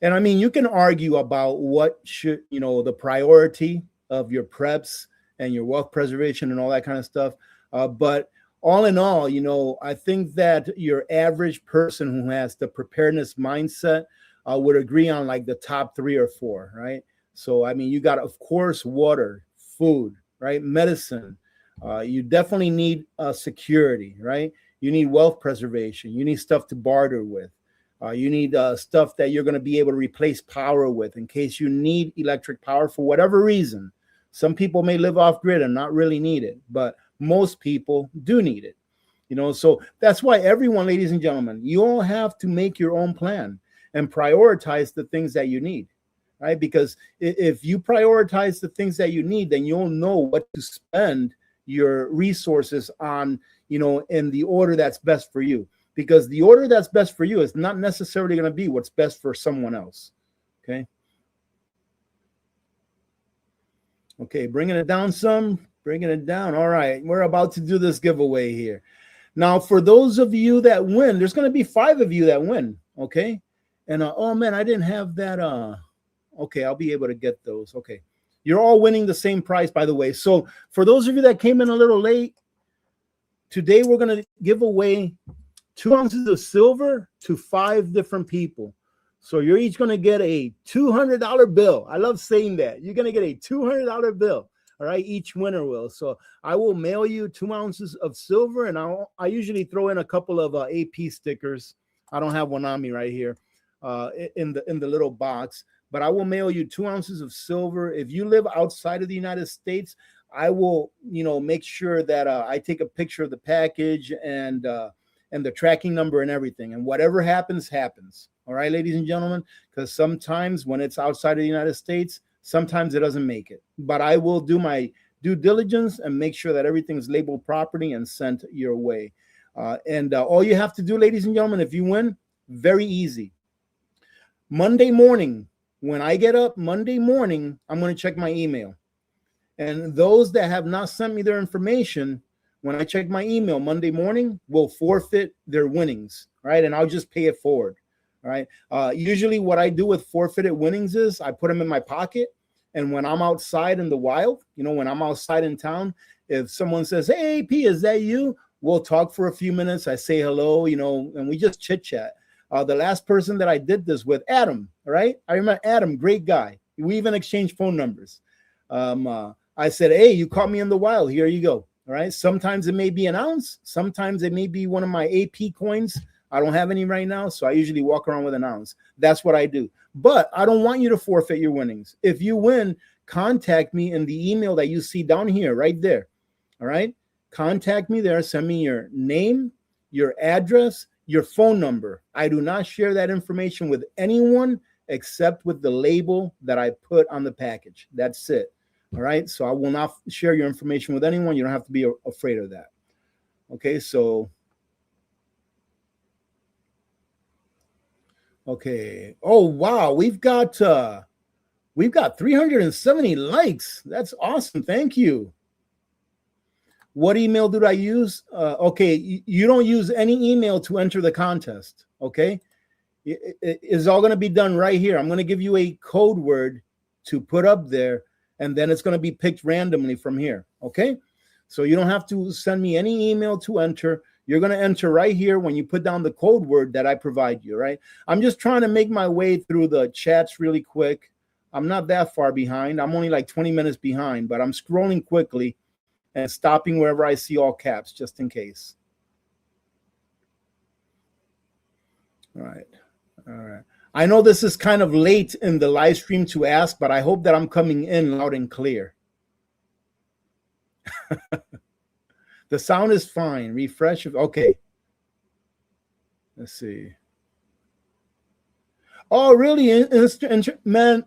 A: And I mean, you can argue about what should, the priority of your preps and your wealth preservation and all that kind of stuff. But all in all, I think that your average person who has the preparedness mindset would agree on like the top 3 or 4, right? So, I mean, you got, of course, water, food, right? Medicine. You definitely need security, right? You need wealth preservation. You need stuff to barter with. You need stuff that you're going to be able to replace power with in case you need electric power for whatever reason. Some people may live off grid and not really need it, but most people do need it. So that's why everyone, ladies and gentlemen, you all have to make your own plan and prioritize the things that you need. right? Because if you prioritize the things that you need, then you'll know what to spend your resources on, you know, in the order that's best for you. Because the order that's best for you is not necessarily going to be what's best for someone else. Okay. Okay, bringing it down some, bringing it down. All right, we're about to do this giveaway here. Now, for those of you that win, there's going to be 5 of you that win. Okay. And oh man, I didn't have that. Okay, I'll be able to get those. Okay. You're all winning the same prize, by the way. So for those of you that came in a little late, today we're going to give away 2 ounces of silver to 5 different people. So you're each going to get a $200 bill. I love saying that. You're going to get a $200 bill. All right, each winner will. So I will mail you 2 ounces of silver, and I usually throw in a couple of AP stickers. I don't have one on me right here in the little box, but I will mail you 2 ounces of silver. If you live outside of the United States, I will, you know, make sure that I take a picture of the package and the tracking number and everything. And whatever happens, happens. All right, ladies and gentlemen, because sometimes when it's outside of the United States, sometimes it doesn't make it. But I will do my due diligence and make sure that everything's labeled properly and sent your way. And all you have to do, ladies and gentlemen, if you win, very easy. Monday morning, when I get up Monday morning, I'm going to check my email. And those that have not sent me their information, when I check my email Monday morning, will forfeit their winnings, right? And I'll just pay it forward, all right? Usually what I do with forfeited winnings is I put them in my pocket. And when I'm outside in the wild, you know, when I'm outside in town, if someone says, hey, AP, is that you? We'll talk for a few minutes. I say hello, you know, and we just chit chat. The last person that I did this with, Adam, right? I remember Adam, great guy. We even exchanged phone numbers. I said, hey, you caught me in the wild. Here you go. All right. Sometimes it may be an ounce. Sometimes it may be one of my AP coins. I don't have any right now, so I usually walk around with an ounce. That's what I do. But I don't want you to forfeit your winnings. If you win, contact me in the email that you see down here, right there. All right. Contact me there. Send me your name, your address, your phone number. I do not share that information with anyone except with the label that I put on the package. That's it. All right. So I will not share your information with anyone. You don't have to be afraid of that. Okay. So, okay. Oh, wow. We've got 370 likes. That's awesome. Thank you. What email did I use? Okay. You don't use any email to enter the contest. Okay. It's all going to be done right here. I'm going to give you a code word to put up there, and then it's going to be picked randomly from here. Okay. So you don't have to send me any email to enter. You're going to enter right here when you put down the code word that I provide you, right? I'm just trying to make my way through the chats really quick. I'm not that far behind. I'm only like 20 minutes behind, but I'm scrolling quickly and stopping wherever I see all caps just in case. All right. All right. I know this is kind of late in the live stream to ask, but I hope that I'm coming in loud and clear. The sound is fine. Refresh. Okay. Let's see. Oh, really? Man,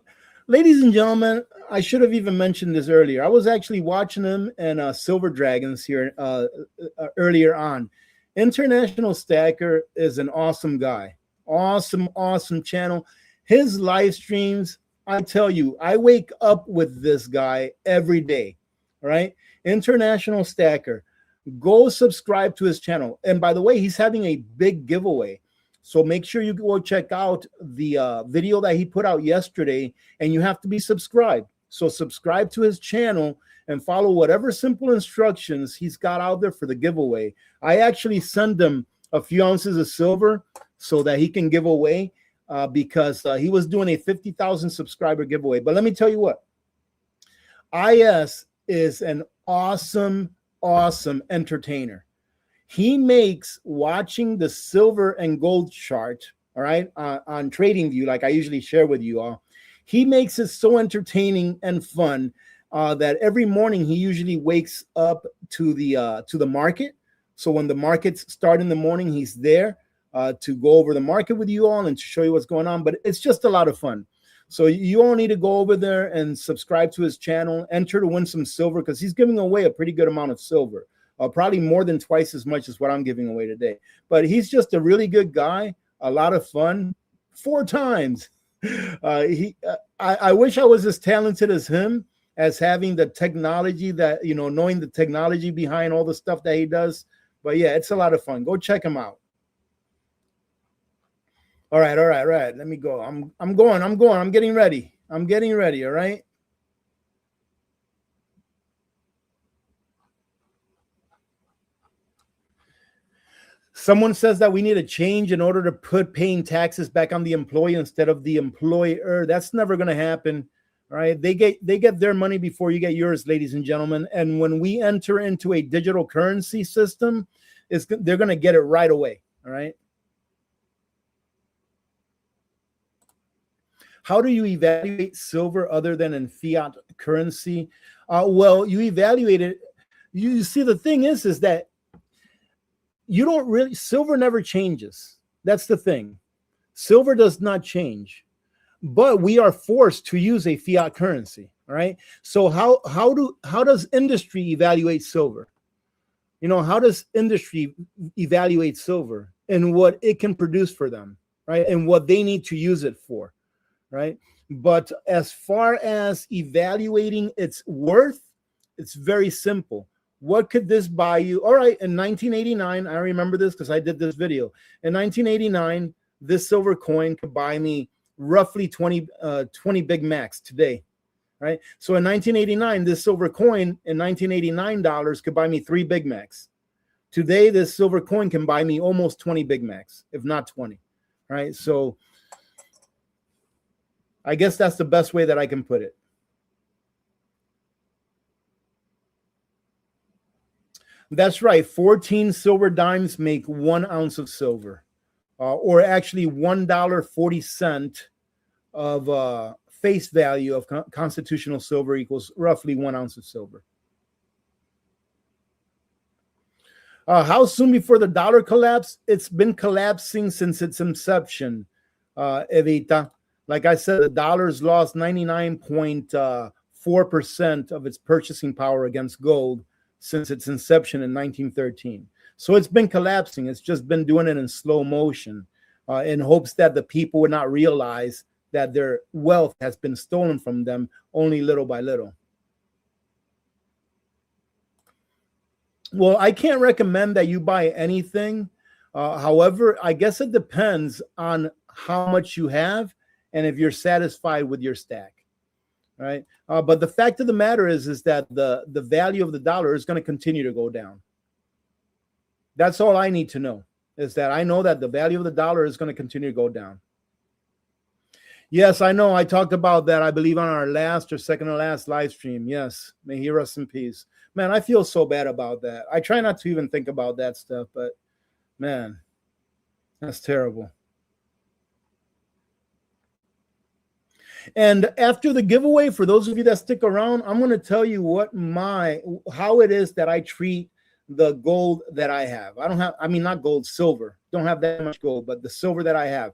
A: ladies and gentlemen, I should have even mentioned this earlier. I was actually watching him and Silver Dragons here earlier on. International Stacker is an awesome guy. Awesome channel. His live streams, I tell you, I wake up with this guy every day. All right. International Stacker. Go subscribe to his channel. And by the way, he's having a big giveaway. So make sure you go check out the video that he put out yesterday, and you have to be subscribed. So subscribe to his channel and follow whatever simple instructions he's got out there for the giveaway. I actually send him a few ounces of silver so that he can give away because he was doing a 50,000 subscriber giveaway. But let me tell you what, IS is an awesome entertainer. He makes watching the silver and gold chart, all right, on TradingView, like I usually share with you all, he makes it so entertaining and fun that every morning he usually wakes up to the market. So when the markets start in the morning, he's there to go over the market with you all and to show you what's going on. But it's just a lot of fun. So you all need to go over there and subscribe to his channel, enter to win some silver, because he's giving away a pretty good amount of silver, probably more than twice as much as what I'm giving away today. But he's just a really good guy, a lot of fun, 4 times. I wish I was as talented as him, as having the technology that, you know, knowing the technology behind all the stuff that he does. But yeah, it's a lot of fun. Go check him out. All right. Let me go. I'm going. I'm getting ready. All right. Someone says that we need a change in order to put paying taxes back on the employee instead of the employer. That's never going to happen. All right. They get their money before you get yours, ladies and gentlemen. And when we enter into a digital currency system, they're going to get it right away. All right. How do you evaluate silver other than in fiat currency? Well, you evaluate it. You see, the thing is that you don't really, silver never changes. That's the thing. Silver does not change, but we are forced to use a fiat currency. All right. So how does industry evaluate silver? You know, how does industry evaluate silver and what it can produce for them, right? And what they need to use it for. Right. But as far as evaluating its worth, it's very simple. What could this buy you? All right. In 1989, I remember this because I did this video. In 1989, this silver coin could buy me roughly 20 Big Macs today. Right. So in 1989, this silver coin in $1989 could buy me 3 Big Macs. Today, this silver coin can buy me almost 20 Big Macs, if not 20. Right. So I guess that's the best way that I can put it. That's right. 14 silver dimes make 1 ounce of silver, or actually $1.40 of face value of constitutional silver equals roughly 1 ounce of silver. How soon before the dollar collapse? It's been collapsing since its inception, Evita. Like I said, the dollar's lost 99.4% of its purchasing power against gold since its inception in 1913. So it's been collapsing. It's just been doing it in slow motion in hopes that the people would not realize that their wealth has been stolen from them only little by little. Well, I can't recommend that you buy anything. However, I guess it depends on how much you have and if you're satisfied with your stack, right? But the fact of the matter is that the value of the dollar is going to continue to go down. That's all I need to know, is that I know that the value of the dollar is going to continue to go down. Yes, I know. I talked about that, I believe, on our last or second to last live stream. Yes, may he rest in peace. Man, I feel so bad about that. I try not to even think about that stuff, but man, that's terrible. And after the giveaway, for those of you that stick around, I'm going to tell you how it is that I treat the gold that I have. Not gold, silver. Don't have that much gold, but the silver that I have,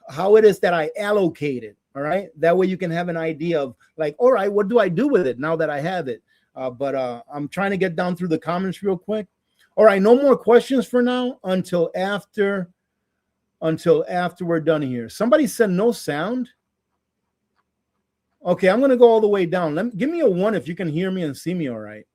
A: how it is that I allocate it. All right. That way you can have an idea of like, all right, what do I do with it now that I have it? But I'm trying to get down through the comments real quick. All right. No more questions for now until after we're done here. Somebody said no sound. Okay, I'm going to go all the way down. Give me a 1 if you can hear me and see me all right.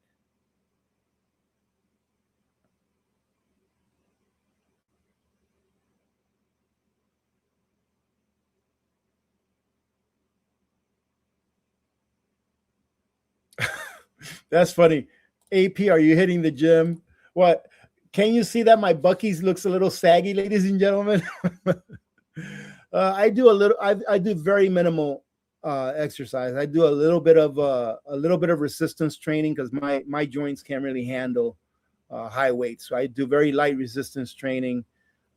A: That's funny. AP, are you hitting the gym? What? Can you see that my Buc-ee's looks a little saggy, ladies and gentlemen? I do very minimal exercise. I do a little bit of resistance training because my joints can't really handle high weights. So I do very light resistance training,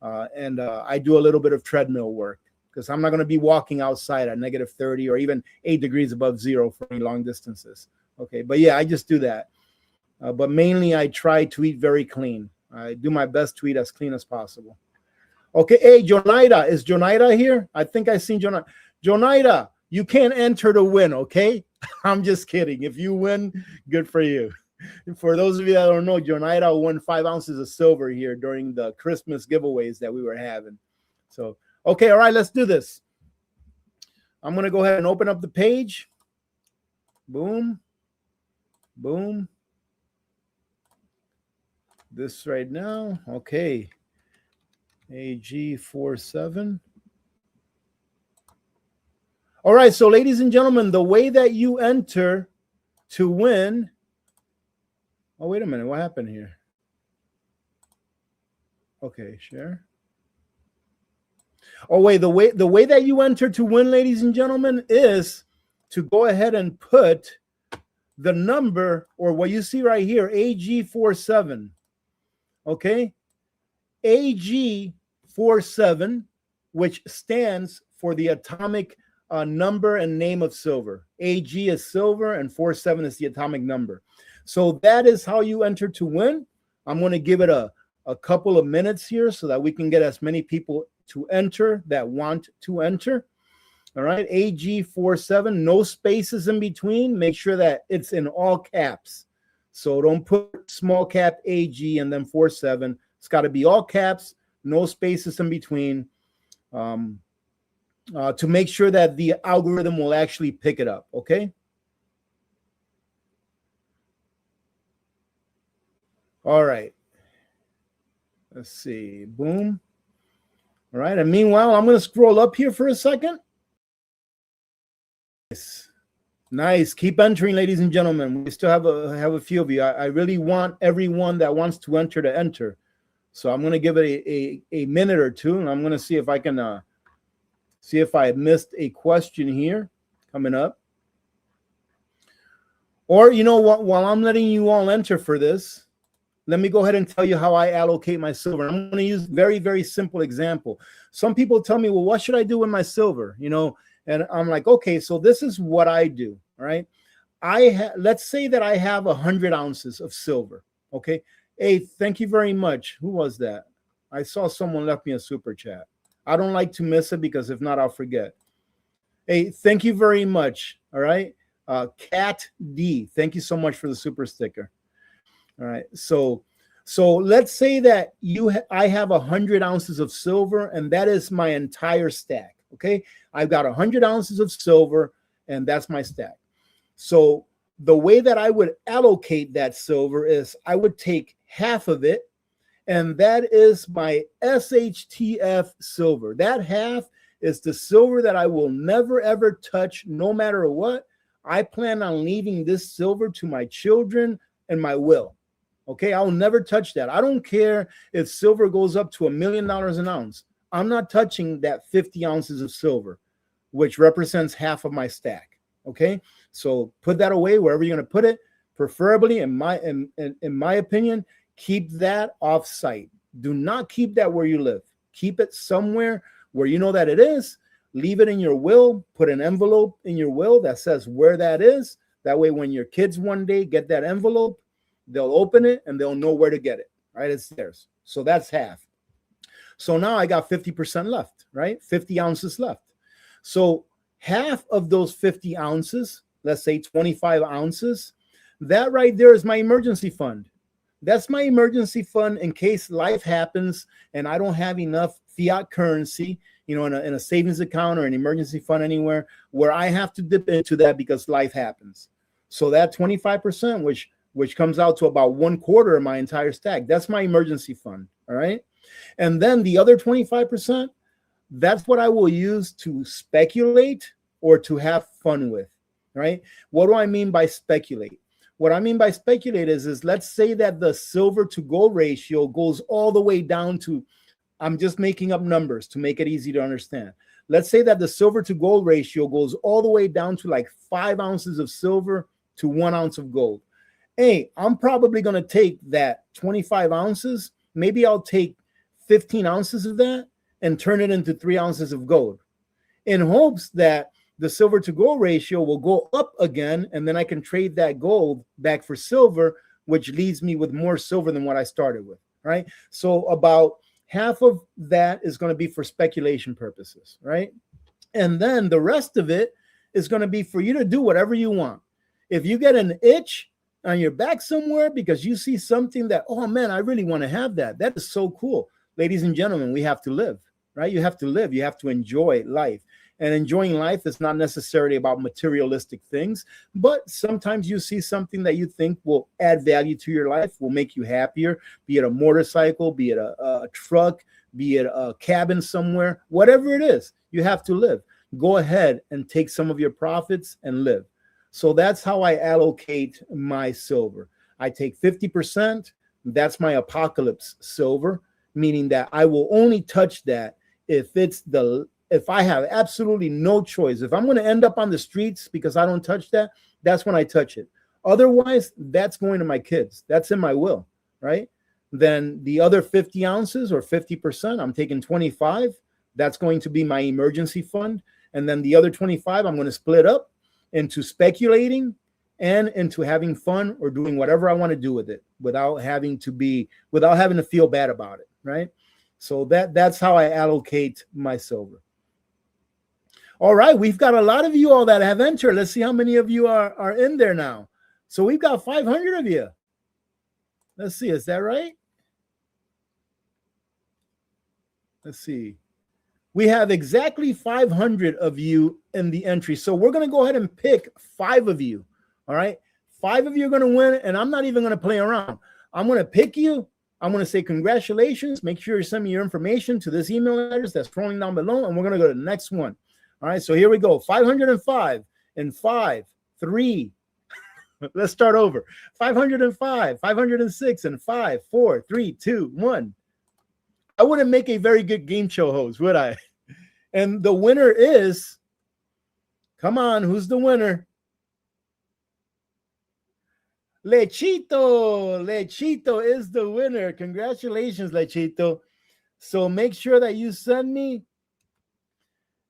A: and I do a little bit of treadmill work because I'm not going to be walking outside at -30 or even 8 degrees above zero for any long distances. Okay, but yeah, I just do that. But mainly I try to eat very clean. I do my best to eat as clean as possible. Okay, hey, Jonaida, is Jonaida here? I think I seen Jonaida. Jonaida, You can't enter to win, okay? I'm just kidding. If you win, good for you. For those of you that don't know, Jonaida won 5 ounces of silver here during the Christmas giveaways that we were having. So, okay, all right, let's do this. I'm going to go ahead and open up the page. Boom. Boom. This right now. Okay. AG47. All right, so ladies and gentlemen, the way that you enter to win. Oh, wait a minute. What happened here? Okay, share. Oh, wait, the way that you enter to win, ladies and gentlemen, is to go ahead and put the number, or what you see right here, AG47. Okay? AG47, which stands for the atomic number and name of silver. AG is silver and 47 is the atomic number. So that is how you enter to win. I'm going to give it a couple of minutes here so that we can get as many people to enter that want to enter. All right, AG47, no spaces in between. Make sure that it's in all caps. So don't put small cap AG and then 47. It's got to be all caps, no spaces in between, to make sure that the algorithm will actually pick it up, okay? All right. Let's see. Boom. All right. And meanwhile, I'm going to scroll up here for a second. Nice. Keep entering, ladies and gentlemen. We still have a few of you. I really want everyone that wants to enter. So I'm going to give it a minute or two, and I'm going to see if I can see if I missed a question here coming up. Or, you know what, while I'm letting you all enter for this, let me go ahead and tell you how I allocate my silver. I'm going to use very, very simple example. Some people tell me, well, what should I do with my silver? You know, and I'm like, okay, so this is what I do. All right. Let's say that I have 100 ounces of silver. Okay. Hey, thank you very much. Who was that? I saw someone left me a super chat. I don't like to miss it because if not, I'll forget. Hey, thank you very much. All right. Cat D, thank you so much for the super sticker. All right. So let's say that I have 100 ounces of silver, and that is my entire stack. Okay. I've got 100 ounces of silver, and that's my stack. So the way that I would allocate that silver is I would take half of it, and that is my SHTF silver. That half is the silver that I will never, ever touch no matter what. I plan on leaving this silver to my children and my will. Okay, I'll never touch that. I don't care if silver goes up to $1 million an ounce. I'm not touching that 50 ounces of silver, which represents half of my stack. Okay, so put that away wherever you're going to put it. Preferably, in my opinion, keep that off site. Do not keep that where you live. Keep it somewhere where you know that it is. Leave it in your will. Put an envelope in your will that says where that is. That way, when your kids one day get that envelope, they'll open it and they'll know where to get it, right? It's theirs. So that's half. So now I got 50% left, right? 50 ounces left. So half of those 50 ounces, let's say 25 ounces, that right there is my emergency fund. That's my emergency fund in case life happens and I don't have enough fiat currency, you know, in a savings account or an emergency fund anywhere where I have to dip into that because life happens. So that 25%, which comes out to about 1/4 of my entire stack. That's my emergency fund, all right? And then the other 25%, that's what I will use to speculate or to have fun with, right? What do I mean by speculate? What I mean by speculate is let's say that the silver to gold ratio goes all the way down to, I'm just making up numbers to make it easy to understand. Let's say that the silver to gold ratio goes all the way down to like 5 ounces of silver to 1 ounce of gold. Hey, I'm probably going to take that 25 ounces. Maybe I'll take 15 ounces of that and turn it into 3 ounces of gold in hopes that the silver to gold ratio will go up again. And then I can trade that gold back for silver, which leaves me with more silver than what I started with, right? So about half of that is going to be for speculation purposes, right? And then the rest of it is going to be for you to do whatever you want. If you get an itch on your back somewhere because you see something that, oh man, I really want to have that. That is so cool. Ladies and gentlemen, we have to live, right? You have to live. You have to enjoy life. And enjoying life is not necessarily about materialistic things, but sometimes you see something that you think will add value to your life, will make you happier, be it a motorcycle, be it a truck, be it a cabin somewhere, whatever it is, you have to live. Go ahead and take some of your profits and live. So that's how I allocate my silver. I take 50%. That's my apocalypse silver, meaning that I will only touch that if I have absolutely no choice. If I'm going to end up on the streets because I don't touch that, that's when I touch it. Otherwise, that's going to my kids. That's in my will, right? Then the other 50 ounces or 50%, I'm taking 25. That's going to be my emergency fund. And then the other 25, I'm going to split up into speculating and into having fun or doing whatever I want to do with it without having to feel bad about it, right? So that's how I allocate my silver. All right, we've got a lot of you all that have entered. Let's see how many of you are in there now. So we've got 500 of you. Let's see, is that right? Let's see. We have exactly 500 of you in the entry. So we're going to go ahead and pick 5 of you. All right. 5 of you are going to win. And I'm not even going to play around. I'm going to pick you. I'm going to say congratulations. Make sure you send me your information to this email address that's scrolling down below. And we're going to go to the next one. All right. So here we go. 505 and 5, 3. Let's start over. 505, 506 and 5, 4, 3, 2, 1. I wouldn't make a very good game show host, would I? And the winner is, come on, who's the winner? Lechito. Lechito is the winner. Congratulations, Lechito. So make sure that you send me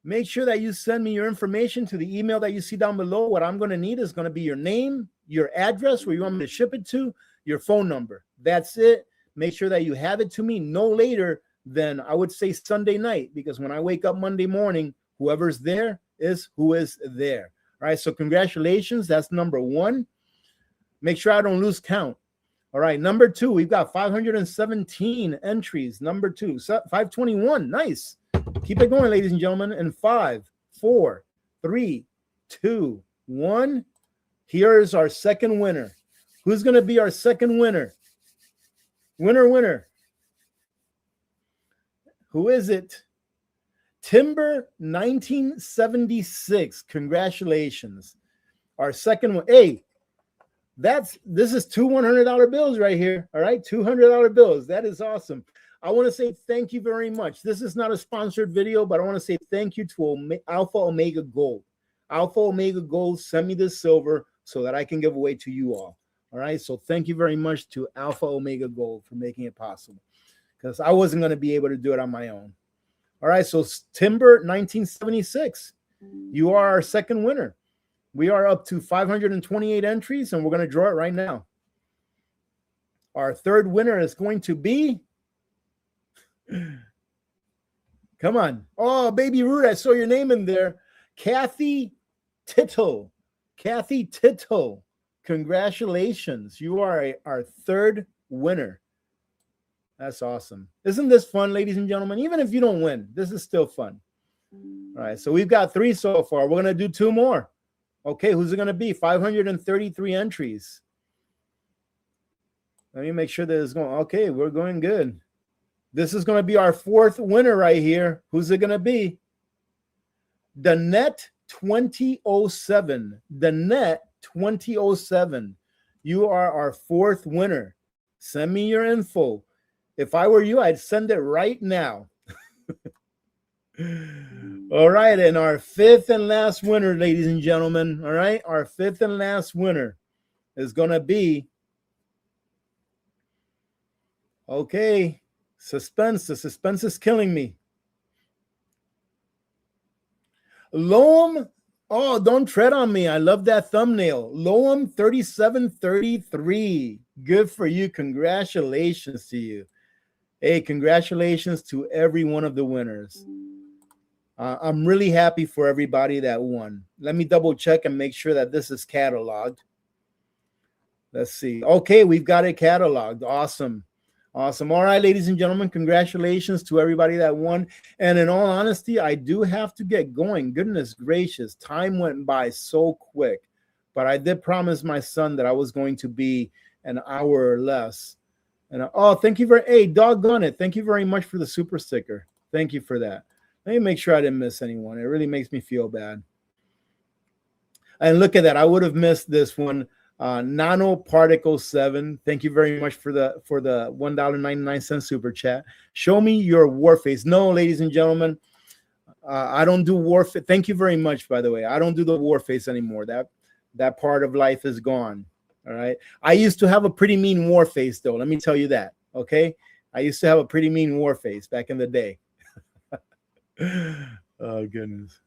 A: your information to the email that you see down below. What I'm going to need is going to be your name, your address, where you want me to ship it to, your phone number. That's it. Make sure that you have it to me no later than, I would say, Sunday night, because when I wake up Monday morning, whoever's there is who is there. All right, so congratulations. That's number 1. Make sure I don't lose count. All right, number 2, we've got 517 entries. Number 2, 521. Nice. Keep it going, ladies and gentlemen. And 5, 4, 3, 2, 1. Here's our second winner. Who's going to be our second winner? Winner. Who is it? Timber 1976. Congratulations. Our second one. Hey, this is 2 $100 bills right here. All right, $200 bills. That is awesome. I want to say thank you very much. This is not a sponsored video, but I want to say thank you to Alpha Omega Gold. Alpha Omega Gold sent me this silver so that I can give away to you all. All right, so thank you very much to Alpha Omega Gold for making it possible, because I wasn't going to be able to do it on my own. All right, so Timber 1976, you are our second winner. We are up to 528 entries, and we're going to draw it right now. Our third winner is going to be, come on. Oh, Baby Rude, I saw your name in there. Kathy Tittle. Kathy Tittle. Congratulations. You are our third winner. That's awesome. Isn't this fun, ladies and gentlemen? Even if you don't win, this is still fun. All right, so we've got 3 so far. We're going to do 2 more. Okay, who's it going to be? 533 entries. Let me make sure that it's going. Okay, we're going good. This is going to be our 4th winner right here. Who's it going to be? The Net 2007. The Net 2007. You are our 4th winner. Send me your info. If I were you, I'd send it right now. All right, and our 5th and last winner, ladies and gentlemen. All right, our 5th and last winner is going to be, okay, suspense. The suspense is killing me. Loam. Oh, don't tread on me. I love that thumbnail. Loam 3733. Good for you. Congratulations to you. Hey, congratulations to every one of the winners. I'm really happy for everybody that won. Let me double check and make sure that this is cataloged. Let's see. Okay, we've got it cataloged. Awesome. Awesome. All right, ladies and gentlemen, congratulations to everybody that won. And in all honesty, I do have to get going. Goodness gracious, time went by so quick. But I did promise my son that I was going to be an hour or less. And oh, thank you hey, doggone it. Thank you very much for the super sticker. Thank you for that. Let me make sure I didn't miss anyone. It really makes me feel bad. And look at that. I would have missed this one. Nanoparticle 7. Thank you very much for the $1.99 super chat. Show me your war face. No, ladies and gentlemen, I don't do war face. Thank you very much, by the way. I don't do the war face anymore. That part of life is gone. All right. I used to have a pretty mean war face, though. Let me tell you that. Okay. I used to have a pretty mean war face back in the day. Oh, goodness.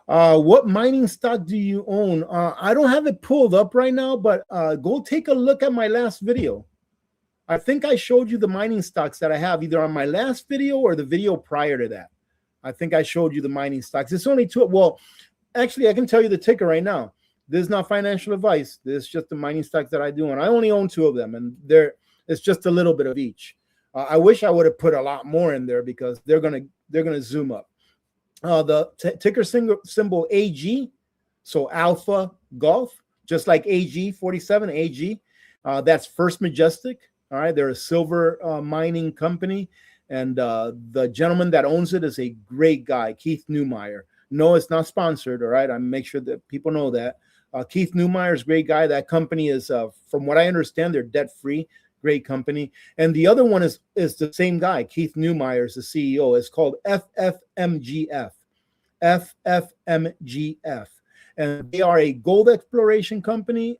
A: What mining stock do you own? I don't have it pulled up right now, but go take a look at my last video. I think I showed you the mining stocks that I have either on my last video or the video prior to that. I think I showed you the mining stocks. It's only two. Well, actually, I can tell you the ticker right now. This is not financial advice. This is just the mining stocks that I do, and I only own 2 of them, and it's just a little bit of each. I wish I would have put a lot more in there because they're gonna zoom up. The ticker symbol AG, so Alpha Golf, just like AG 47 AG. That's First Majestic. All right, they're a silver mining company, and the gentleman that owns it is a great guy, Keith Neumeyer. No, it's not sponsored. All right, I make sure that people know that. Keith Neumeyer is a great guy. That company is, from what I understand, they're debt free. Great company. And the other one is the same guy, Keith Neumeyer is the CEO. It's called FFMGF. FFMGF. And they are a gold exploration company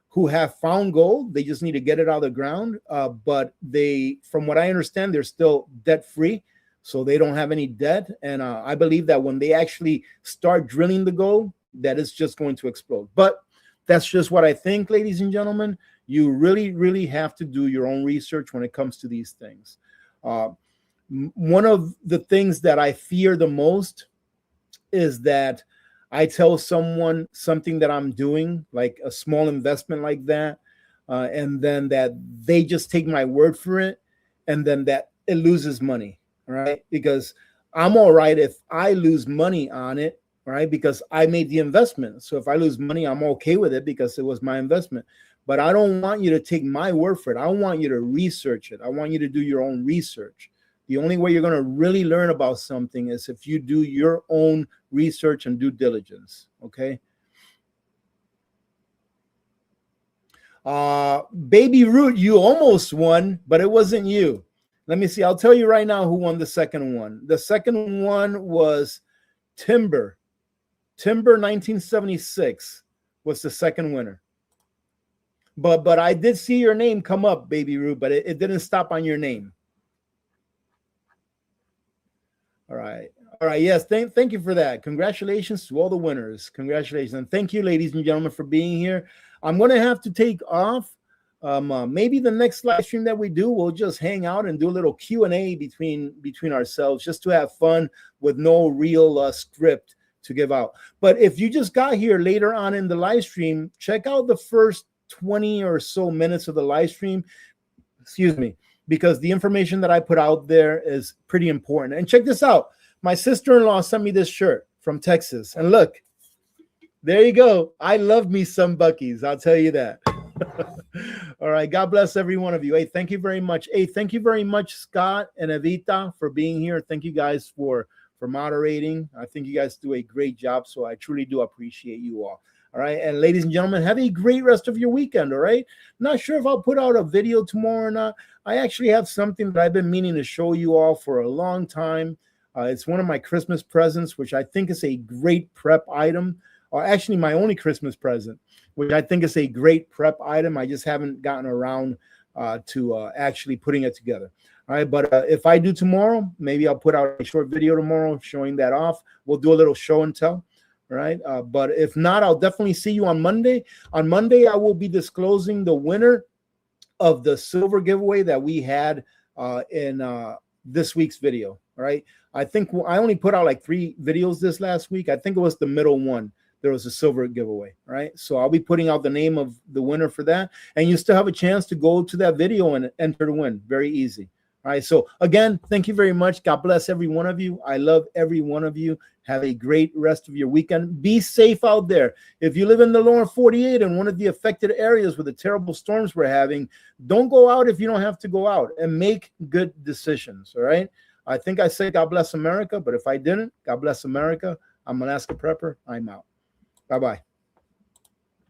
A: who have found gold. They just need to get it out of the ground. But they, from what I understand, they're still debt free. So they don't have any debt. And I believe that when they actually start drilling the gold, that is just going to explode. But that's just what I think, ladies and gentlemen. You really, really have to do your own research when it comes to these things. One of the things that I fear the most is that I tell someone something that I'm doing, like a small investment like that, and then that they just take my word for it, and then that it loses money, right? Because I'm all right if I lose money on it, right? Because I made the investment. So if I lose money, I'm okay with it because it was my investment. But I don't want you to take my word for it. I want you to research it. I want you to do your own research. The only way you're going to really learn about something is if you do your own research and due diligence, okay? Baby Root, you almost won, but it wasn't you. Let me see. I'll tell you right now who won the second one. The second one was Timber. Timber 1976 was the second winner. But I did see your name come up, Baby Root, but it didn't stop on your name. All right. All right. Yes. Thank you for that. Congratulations to all the winners. Congratulations. And thank you, ladies and gentlemen, for being here. I'm going to have to take off. Maybe the next live stream that we do, we'll just hang out and do a little Q&A between ourselves just to have fun with no real script to give out. But if you just got here later on in the live stream, check out the first 20 or so minutes of the live stream. Excuse me. Because the information that I put out there is pretty important. And check this out. My sister-in-law sent me this shirt from Texas. And look, there you go. I love me some Buc-ee's. I'll tell you that. All right. God bless every one of you. Hey, thank you very much. Hey, thank you very much, Scott and Evita, for being here. Thank you guys for moderating. I think you guys do a great job. So I truly do appreciate you all. All right. And ladies and gentlemen, have a great rest of your weekend. All right. Not sure if I'll put out a video tomorrow or not. I actually have something that I've been meaning to show you all for a long time. It's one of my Christmas presents, which I think is a great prep item, or actually my only Christmas present, which I think is a great prep item. I just haven't gotten around to actually putting it together. All right. But if I do tomorrow, maybe I'll put out a short video tomorrow showing that off. We'll do a little show and tell. Right. But if not, I'll definitely see you on Monday. On Monday, I will be disclosing the winner of the silver giveaway that we had in this week's video. All right. I think I only put out like 3 videos this last week. I think it was the middle one. There was a silver giveaway. All right. So I'll be putting out the name of the winner for that. And you still have a chance to go to that video and enter to win. Very easy. All right. So again, thank you very much. God bless every one of you. I love every one of you. Have a great rest of your weekend. Be safe out there. If you live in the lower 48 and one of the affected areas with the terrible storms we're having, don't go out if you don't have to go out, and make good decisions. All right. I think I said God bless America, but if I didn't, God bless America. I'm Alaska Prepper. I'm out. Bye-bye.